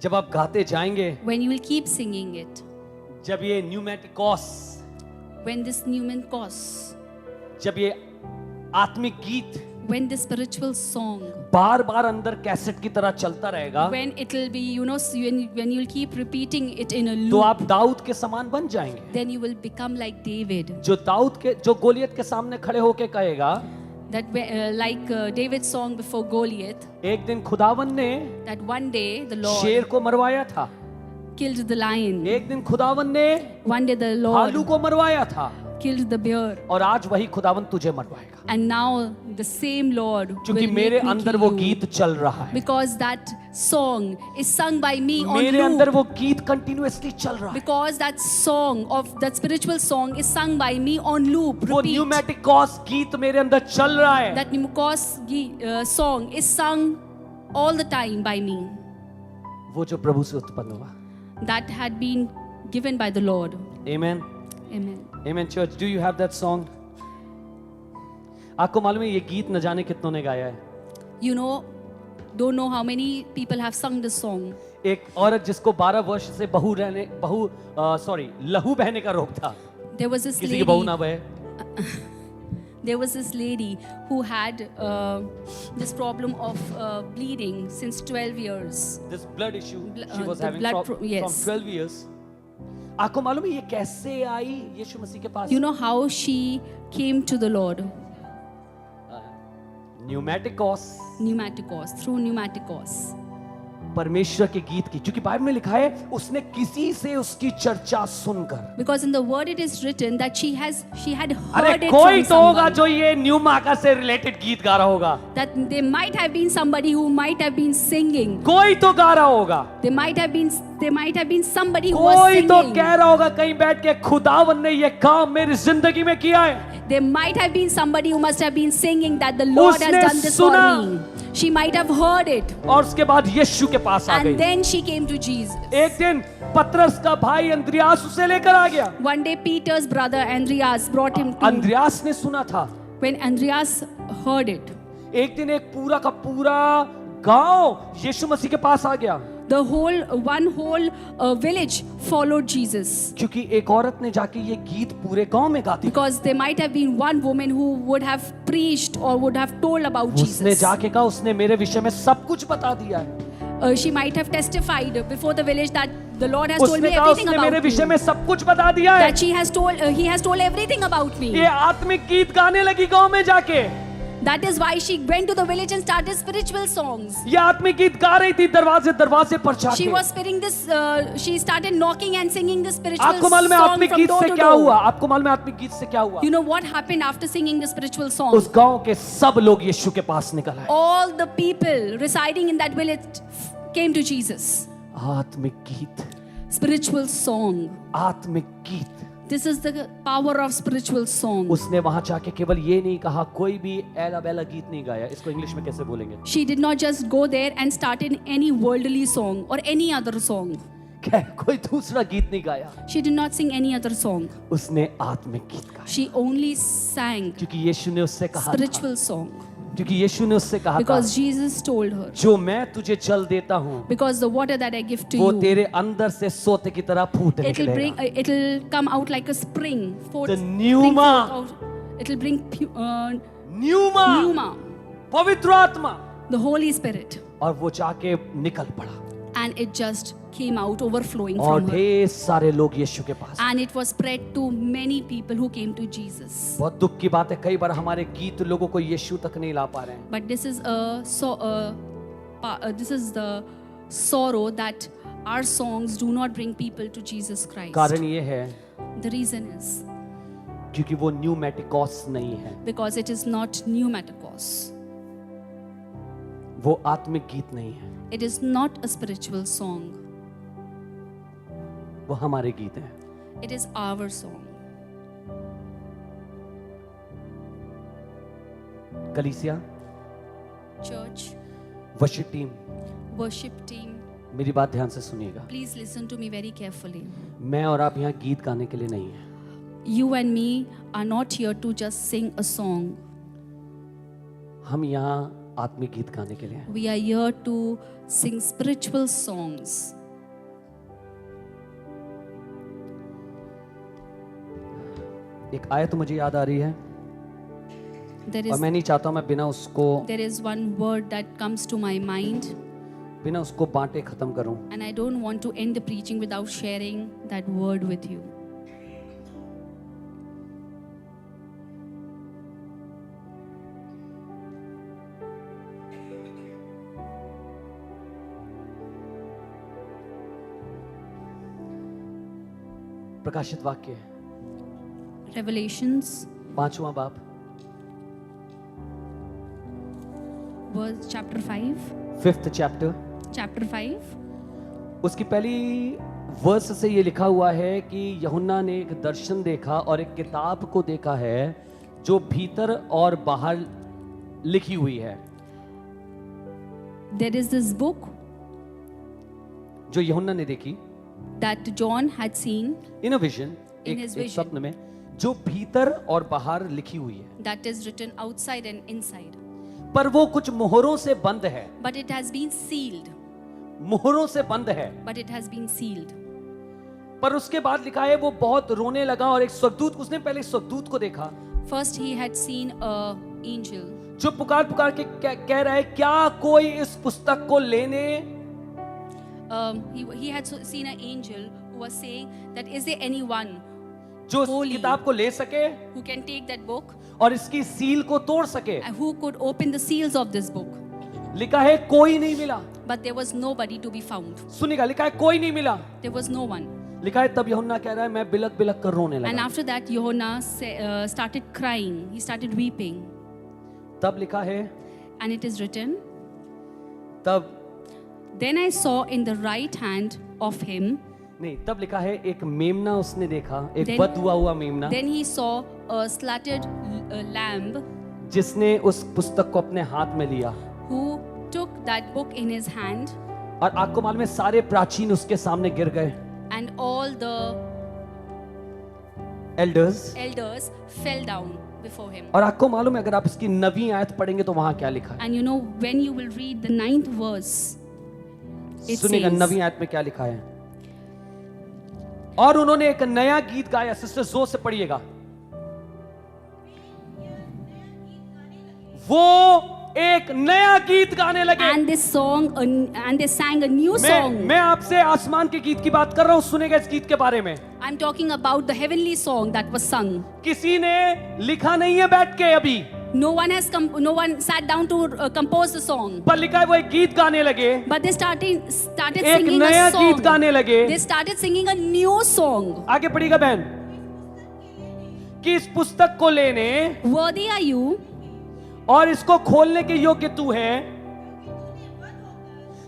जब आप गाते जाएंगे, when you will keep singing it, जब ये न्यूमेटिकॉस, when this pneumaticos, जब ये आत्मिक गीत when the spiritual song, बार बार अंदर कैसेट की तरह चलता रहेगा, when it will be, you know, when you will keep repeating it in a तो loop, आप दाऊद के समान बन जाएंगे। then you will become like David. जो गोलियत के सामने खड़े होके कहेगा, That like David's song before Goliath, एक दिन खुदावन ने that one day the Lord शेर को मरवाया था, killed the lion, एक दिन खुदावन ने one day the भालू Lord को मरवाया था, killed the bear, और आज वही खुदावन तुझे मरवाएगा, and now the same Lord क्योंकि will मेरे make me अंदर kill वो you. गीत चल रहा है। Because that song is sung by me on मेरे अंदर loop. वो गीत कंटिन्यूअसली चल रहा है। Because that song of that spiritual song is sung by me on loop, वो repeat. न्यूमेटिकॉस गीत मेरे अंदर चल रहा है। That Pneumacos song is sung all the time by me. वो जो प्रभु से उत्पन्न हुआ। That had been given by the Lord. Amen. Amen. Amen church, do you have that song? आपको मालूम है ये गीत न जाने कितनों ने गाया है। You know, don't know how many people have sung this song. एक औरत जिसको 12 वर्ष से लहू बहने का रोग था। There was this किसी की बहू lady. ना बहे। There was this lady who had this problem of bleeding since 12 years. This blood issue she was the having blood from yes. 12 years. आपको मालूम है ये कैसे आई यीशु मसीह के पास? You know how she came to the Lord? न्यूमेटिकॉस, Pneumaticos, through Pneumaticos. परमेश्वर के गीत की, क्योंकि बाइबल में लिखा है उसने किसी से उसकी चर्चा सुनकर। Because in the word it is written that she had अरे heard it कोई from तो होगा someone. जो ये न्यू माका से रिलेटेड गीत गा रहा होगा। That there might have been somebody who might have been singing. कोई तो गा रहा होगा। There might have been somebody who was कोई तो singing. कह रहा होगा कहीं बैठ के खुदावन ने ये काम मेरी जिंदगी में किया है। There might have been somebody who must have been singing that the Lord has उसने done this for सुना। me. She might have heard it. और उसके बाद यीशु के पास आ And गई। then she came to Jesus. एक दिन पतरस का भाई अंद्रियास उसे लेकर आ गया। One day Peter's brother Andreas brought him to. Andreas ने सुना था। When Andreas heard it, एक दिन एक पूरा का पूरा गांव यीशु मसीह के पास आ गया, The one whole village followed Jesus. क्योंकि एक औरत ने जाके ये गीत पूरे गांव में गा दिया। Because there might have been one woman who would have preached or would have told about उसने Jesus. जाके कहा, उसने मेरे विषय में सब कुछ बता दिया है। She might have testified before the village that the Lord has told उसने me कहा, everything उसने मेरे about विषय me. में सब कुछ बता दिया है। That he has told everything about me. ये आत्मिक गीत गाने लगी गांव में जाके। That is why she went to the village and started spiritual songs. ये आत्मिक गीत गा रही थी दरवाजे दरवाजे पर She जाके। was spinning this. She started knocking and singing this spiritual आपको मालूम है song आत्मिक from गीत door से to क्या हुआ? door. आपको मालूम है आत्मिक गीत से क्या हुआ? You know what happened after singing the spiritual song? उस गांव के सब लोग यीशु के पास निकल आए। All the people residing in that village came to Jesus. आत्मिक गीत, Spiritual song. आत्मिक गीत। This is the power of spiritual song. उसने वहां जाके केवल ये नहीं कहा, कोई भी एला बेला गीत नहीं गाया। इसको इंग्लिश में कैसे बोलेंगे? She did not just go there and started any worldly song or any other song. क्या कोई दूसरा गीत नहीं गाया? She did not sing any other song. उसने आत्मिक गीत गाया, She only sang क्योंकि यीशु ने उससे कहा था, spiritual song. क्योंकि यीशु ने उससे कहा था, Because Jesus told her, जो मैं तुझे जल देता हूँ because the water that I give to वो you, तेरे अंदर से सोते की तरह फूट निकलेगा। it'll come out like a spring. The pneuma. It'll bring pneuma, pneuma, पवित्र आत्मा। the Holy Spirit. और वो जाके निकल पड़ा And it just came out overflowing और from her. ढेर सारे लोग यीशु के पास। And it was spread to many people who came to Jesus. बहुत दुख की बात है, कई बार हमारे गीत लोगों को यीशु तक नहीं ला पा रहे हैं। But this is this is the sorrow that our songs do not bring people to Jesus Christ. कारण ये है The reason is क्योंकि वो न्यूमेटिकॉस नहीं है, because it is not pneumaticos. वो आत्मिक गीत नहीं है, It is not a spiritual song. वो हमारे गीत हैं। It is our song. कलीसिया, Church, worship team, worship team, मेरी बात ध्यान से सुनिएगा। please listen to me very carefully. मैं और आप यहाँ गीत गाने के लिए नहीं हैं। You and me are not here to just sing a song. हम यहाँ आत्मिक गीत गाने के लिए हैं। We are here to sing spiritual songs. एक आयत मुझे याद आ रही है There और is मैं नहीं चाहता मैं बिना उसको one word that comes to my mind, बिना उसको बांटे खत्म करूं। and I don't want to end the preaching without sharing that word with you. प्रकाशित वाक्य Revelations, 5वां बाब, verse chapter 5. 5th chapter, Chapter 5. उसकी पहली वर्स से ये लिखा हुआ है कि यूहन्ना ने एक दर्शन देखा और एक किताब को देखा है जो भीतर और बाहर लिखी हुई है। There is this book जो यूहन्ना ने देखी that John had seen in a vision, In एक his एक vision. स्वप्न में, जो भीतर और बाहर लिखी हुई है, that is written outside and inside. पर वो कुछ मोहरों से बंद है। But it has been sealed. मोहरों से बंद है। But it has been sealed. पर उसके बाद लिखा है वो बहुत रोने लगा और एक स्वर्गदूत, उसने पहले स्वर्गदूत को देखा First he had seen a angel जो पुकार पुकार के कह रहा है, क्या कोई इस पुस्तक को लेने, he had seen an angel who was saying that is there anyone जो इस Holy. किताब को ले सके who can take that book और इसकी सील को तोड़ सके। and who could open the seals of this book. लिखा है कोई नहीं मिला। But there was nobody to be found. सुनिएगा, लिखा है कोई नहीं मिला। There was no one. लिखा है तब यूहन्ना कह रहा है मैं बिलक बिलक कर रोने And लगा। after that Johanna started crying. He started weeping. तब लिखा है, And it is written, तब then I saw in the right hand of him, नहीं, तब लिखा है एक मेमना उसने देखा, एक Then- बद हुआ हुआ मेमना, then he saw a slaughtered lamb जिसने उस पुस्तक को अपने हाथ में लिया। who took that book in his hand, और आपको मालूम है सारे प्राचीन उसके सामने गिर गए। and all the elders elders fell down before him. और आपको मालूम है, अगर आप इसकी 9वीं आयत पढ़ेंगे तो वहां क्या लिखा है? And you know, when you will read the 9th verse, it सुनिएगा says, 9वीं आयत में क्या लिखा है। और उन्होंने एक नया गीत गाया। सिस्टर जोर से पढ़िएगा। वो एक नया गीत गाने लगे। and they sang a new song. मैं आपसे आसमान के गीत की बात कर रहा हूं, सुनेगा इस गीत के बारे में। I'm talking about the heavenly song that was sung. किसी ने लिखा नहीं है बैठ के अभी, No one sat down to compose the song. पर लिखा है वो एक गीत गाने लगे, But they started एक singing नया a गीत song. गाने लगे। They started singing a new song. आगे पढ़िएगा बहन, कि इस पुस्तक को लेने Worthy are you, और इसको खोलने के योग्य तू है,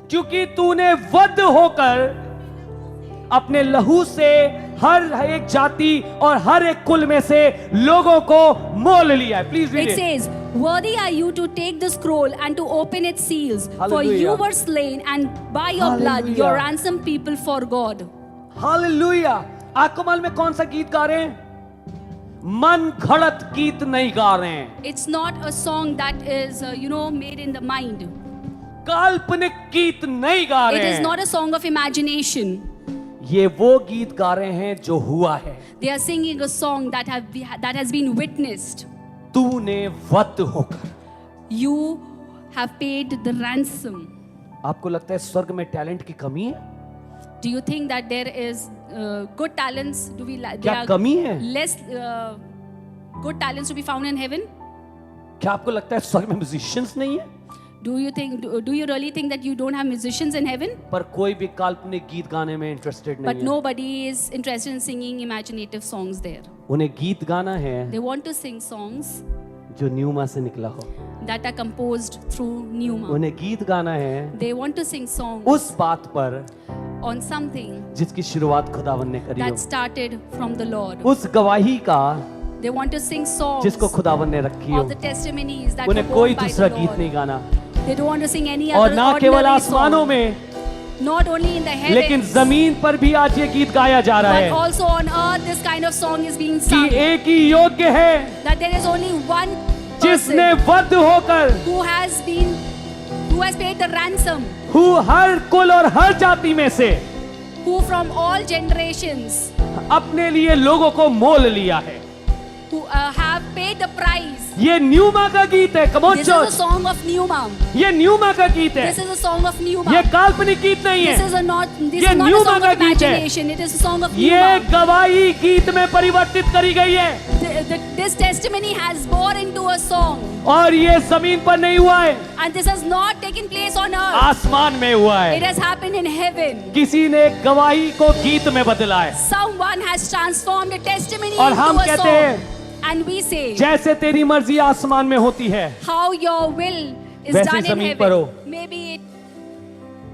क्योंकि तूने वध होकर अपने लहू से हर एक जाति और हर एक कुल में से लोगों को मोल लिया है। Please read it it. says, worthy are you to take the scroll and to open its seals. For Hallelujah. you were slain, and by your blood you Hallelujah. ransomed people for God. Hallelujah. आपको मालूम है कौन सा गीत गा रहे हैं? मन घड़त गीत नहीं गा रहे हैं, It's not a song that is, made in the mind. काल्पनिक गीत नहीं गा It रहे is हैं। not a song of imagination. ये वो गीत गा रहे हैं जो हुआ है। They are singing a song that has been witnessed. तूने वध होकर। You have paid the ransom. आपको लगता है स्वर्ग में टैलेंट की कमी है? Do you think that there is good talents? क्या कमी है? Less good talents to be found in heaven? क्या आपको लगता है स्वर्ग में म्यूजिशियंस नहीं है? Do you really think that you don't have musicians in heaven? पर कोई भी काल्पनिक गीत गाने में इंटरेस्टेड But नहीं है। nobody is interested in singing imaginative songs there. उन्हें गीत गाना है They want to sing songs जो न्यूमा से निकला हो। that are composed through Pneuma. उन्हें गीत गाना है They want to sing songs उस बात पर on something जिसकी शुरुआत खुदावन ने करी that हो, started from the Lord. उस गवाही का They want to sing songs जिसको खुदावन ने रखी हो। of the testimonies that were उन्हें कोई borne by दूसरा the गीत Lord. नहीं गाना, They don't want to sing any और other ना केवल ordinary आसमानों song. में, Not only in the लेकिन heavens, जमीन पर भी आज ये गीत गाया जा रहा but है also on earth this kind of song is being कि sung. एक ही योग्य है That there is only one जिसने person वध होकर, who has paid the ransom, हु हर कुल और हर जाति में से who from all generations, अपने लिए लोगों को मोल लिया है। who have paid the price. ये न्यूमा का गीत है। Come on This is a church, song of Pneuma. ये न्यूमा का गीत है। This is a song of Pneuma. ये काल्पनिक गीत नहीं This है। is not ये a न्यूमा song का of गीत है। imagination. It is a song of ये Pneuma. गवाही गीत में परिवर्तित करी गई है, This testimony has born into a song, और ये जमीन पर नहीं हुआ है, and this has not taken place on earth. आसमान में हुआ It है। has happened in heaven. किसी ने गवाही को गीत में बदला है। Someone has transformed a testimony और हम into a कहते हैं, song. And we say, जैसे तेरी मर्जी आसमान में होती है, how your will is वैसे done in जमीन पर हो। heaven.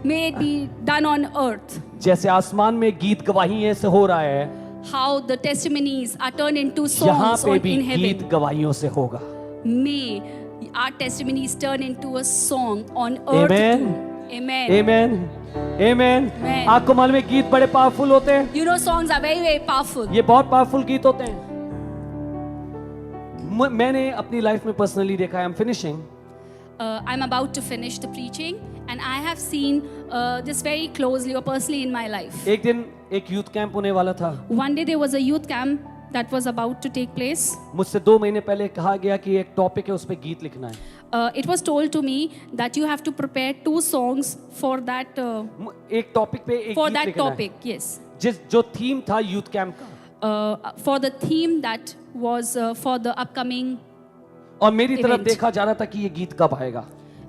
May it be done on earth. जैसे आसमान में गीत गवाही से हो रहा है, How the testimonies are turned into यहाँ songs पे भी in गीत heaven. गवाहियों से होगा। May our testimonies turn into a song on earth Amen. too. Amen. Amen, amen. Amen. आपको मालूम है गीत बड़े पावरफुल होते हैं। You know, songs are very, very powerful. ये बहुत पावरफुल गीत होते हैं। मैंने अपनी लाइफ में पर्सनली देखा है। I'm finishing. I'm about to finish the preaching, and I have seen this very closely or personally in my life. एक दिन एक यूथ कैंप होने वाला था। One day there was a youth camp that was about to take place. मुझसे 2 महीने पहले कहा गया कि एक टॉपिक है, उस पे गीत लिखना है। It was told to me that you have to prepare 2 songs for that एक टॉपिक पे एक for गीत that लिखना topic. है। Yes, जो थीम था यूथ कैंप का, for the theme that was for the upcoming, और मेरी तरफ event. देखा जा रहा था कि ये गीत कब आएगा।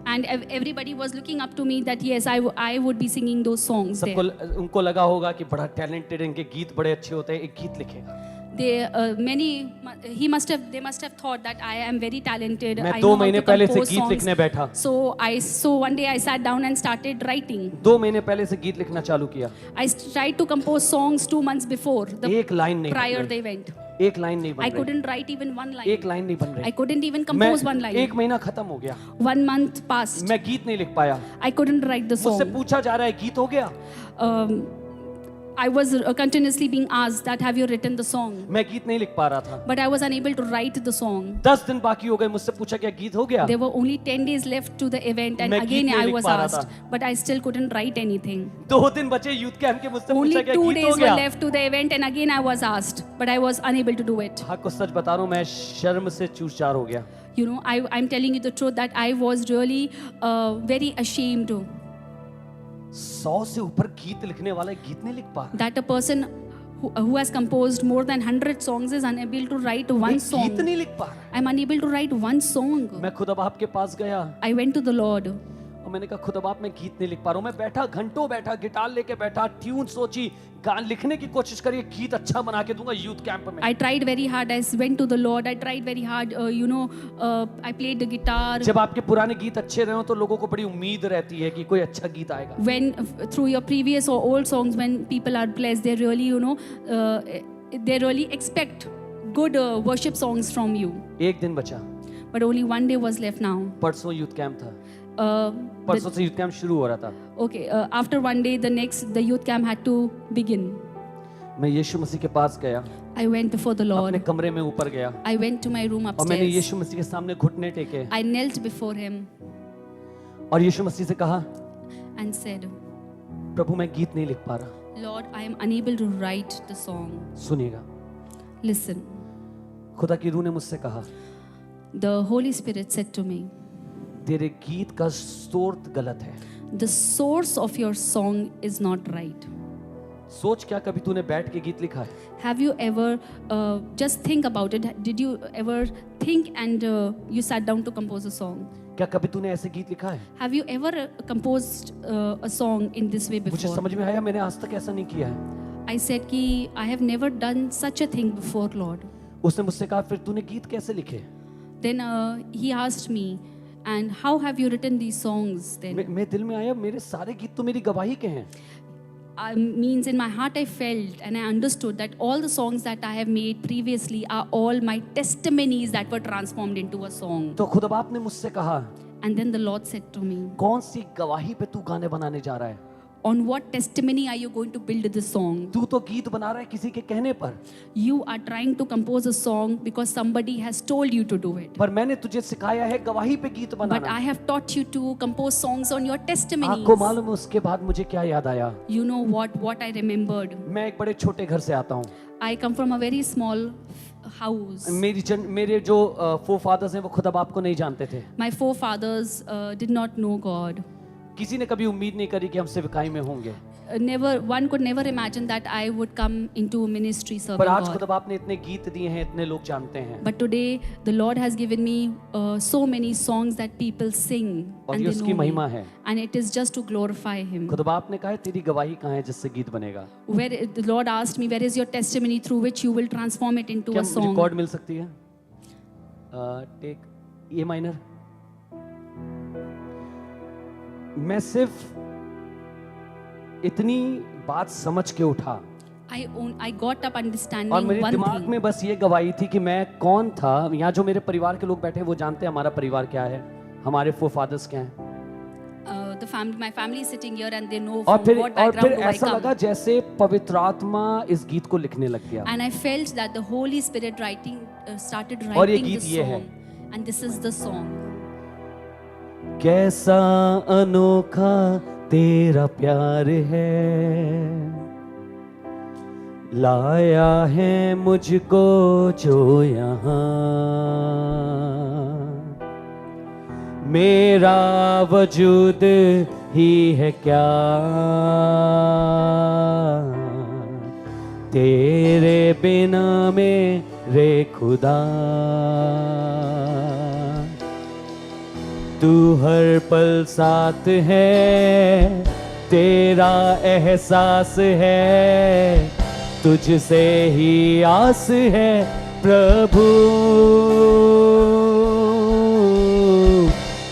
and everybody was looking up to me that yes, I would be singing those songs सबको there. उनको लगा होगा कि बड़ा टैलेंटेड, इनके गीत बड़े अच्छे होते हैं, एक गीत लिखेगा। They must have thought that I am very talented. मैं I 2 know how महीने to पहले से compose गीत songs. लिखने बैठा। So one day I sat down and started writing. 2 महीने पहले से गीत लिखना चालू किया। I tried to compose songs 2 months before एक लाइन नहीं prior बन the रही। event. एक लाइन नहीं बन I रही। couldn't write even one line. एक लाइन नहीं बन I रही। couldn't even compose one line. 1 महीना खत्म हो गया, 1 month passed. मैं गीत नहीं लिख पाया। I couldn't write the मुझसे song. पूछा जा रहा है गीत हो गया? Um, I was continuously being asked that have you written the song, मैं गीत नहीं लिख पा रहा था। but I was unable to write the song. 10 दिन बाकी हो गए, मुझसे पूछा क्या गीत हो गया? There were only 10 days left to the event, and मैं गीत again नहीं I लिख was पा रहा asked, but I still couldn't write anything. 2 दिन बचे यूथ कैंप के, मुझसे Only पूछा क्या 2 गीत हो days were गया? left to the event, and again I was asked, but I was unable to do it. हाँ, कुछ सच बता रहा हूँ, मैं शर्म से चूर-चार हो गया। You know, I'm telling you the truth that I was really very ashamed 100 से ऊपर गीत लिखने वाला गीत नहीं लिख पा रहा। that a person who has composed more than 100 songs is unable to write one एक song. गीत नहीं लिख पा रहा। I'm unable to write one song. मैं खुद अब आपके पास गया I went to the Lord. और मैंने कहा खुद अब आप, मैं गीत नहीं लिख पा रहा हूँ। मैं बैठा, घंटों बैठा, गिटार लेके बैठा, ट्यून सोची, गान लिखने की कोशिश करी, गीत अच्छा बना के दूंगा यूथ कैंप में। I tried very hard. I went to the Lord. I tried very hard. I played the guitar. जब आपके पुराने गीत अच्छे रहे हो तो लोगों को बड़ी उम्मीद रहती है कि कोई अच्छा गीत आएगा। When through your previous or old songs, when people are blessed, they really, they really expect good worship songs from you. एक दिन बचा, But only one day was left now. परसों यूथ कैंप था, Uh, परसों से youth camp शुरू हो रहा था। okay, after one day, the youth camp had to begin. मैं यीशु मसीह के पास गया, I went before the अपने Lord. कमरे में ऊपर गया I went to my room और मैंने upstairs. यीशु मसीह के सामने घुटने टेके I knelt before him और यीशु मसीह से कहा, and said, प्रभु मैं गीत नहीं लिख पा रहा। Lord, I am unable to write the song. सुनिएगा, Listen. खुदा की रूह ने मुझसे कहा, The Holy Spirit said to me, तेरे गीत का स्रोत गलत है। the source of your song is not right. सोच, क्या कभी तूने बैठ के गीत लिखा है? Have you ever, just think about it, did you ever think and you sat down to compose a song? क्या कभी तूने ऐसे गीत लिखा है? Have you ever composed a song in this way मुझे before? समझ में आया, मैंने आज तक ऐसा नहीं किया है। I said कि I have never done such a thing before, Lord. उसने मुझसे कहा, फिर तूने गीत कैसे लिखे? Then he asked me, and how have you written these songs then? मेरे दिल में आया, मेरे सारे गीत तो मेरी गवाही के हैं। Means in my heart I felt and I understood that all the songs that I have made previously are all my testimonies that were transformed into a song. तो खुदा बाप ने मुझसे कहा, And then the Lord said to me, कौन सी गवाही पे तू गाने बनाने जा रहा है? on what testimony are you going to build this song? तू तो गीत बना रहा है किसी के कहने पर, You are trying to compose a song because somebody has told you to do it. पर मैंने तुझे सिखाया है गवाही पे गीत But banana. I have taught you to compose songs on your testimonies. आपको मालूम है उसके बाद मुझे क्या याद आया? You know what I remembered? मैं एक बड़े छोटे घर से आता हूँ। I come from a very small house. मेरे जो फोरफादर्स हैं वो खुदा बाप को नहीं जानते थे। My forefathers did not know God. किसी ने कभी उम्मीद नहीं करी कि हम सेवकाई में होंगे, One could never imagine that I would come into ministry serving पर आज God. खुदा बाप ने इतने गीत दिए हैं, इतने लोग जानते हैं, But today the Lord has given me so many songs that people sing और and ये they उसकी know महिमा me. है। And it is just to glorify Him. खुदा बाप ने कहा है, तेरी गवाही कहाँ है जिससे गीत बनेगा? Where the Lord asked me, where is your testimony through which you will transform it into क्या a मुझे song? कॉर्ड मिल सकती है? Take A minor. मैं सिर्फ इतनी बात समझ के उठा I got up और understanding मेरे one दिमाग thing. में बस ये गवाही थी कि मैं कौन था। यहाँ जो मेरे परिवार के लोग बैठे हैं वो जानते हैं हमारा परिवार क्या है, हमारे फोरफादर्स क्या हैं। My family is sitting here and they know और from फिर what background do I ऐसा लगा come. जैसे पवित्र आत्मा इस गीत को लिखने लग गया। And I felt that the Holy Spirit started और ये writing गीत this ये है। song. And this is the song. कैसा अनोखा तेरा प्यार है, लाया है मुझको जो यहाँ, मेरा वजूद ही है क्या तेरे बिना मेरे खुदा, तू हर पल साथ है, तेरा एहसास है, तुझसे ही आस है प्रभु,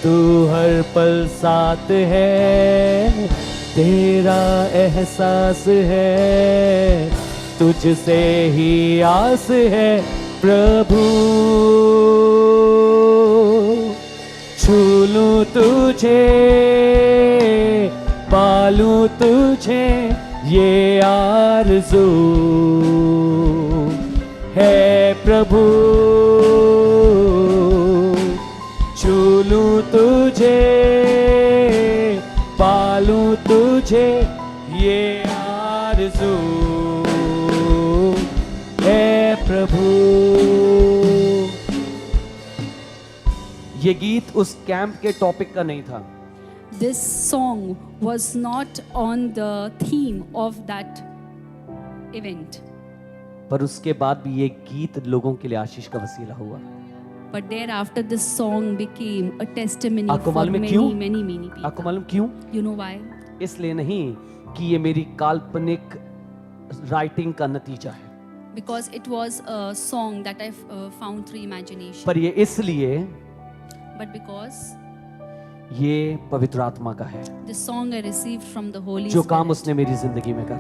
तू हर पल साथ है, तेरा एहसास है, तुझसे ही आस है प्रभु, छू लूं तुझे, पालूं तुझे, ये आरज़ू है प्रभु, छू लूं तुझे, पालूं तुझे, ये आरज़ू है प्रभु। ये गीत उस कैंप के टॉपिक का नहीं था, This song was not on the theme of that event. पर उसके बाद भी ये गीत लोगों के लिए आशीष का वसीला हुआ। But thereafter, this song became a testimony आपको for मालूम है many, क्यों? many, many people. आपको मालूम क्यों? You know why? इसलिए नहीं कि ये मेरी काल्पनिक राइटिंग का नतीजा है, Because it was a song that I found through imagination. पर ये इसलिए But because ये पवित्र आत्मा का है, this song I received from the Holy जो काम Spirit. उसने मेरी जिंदगी में करा।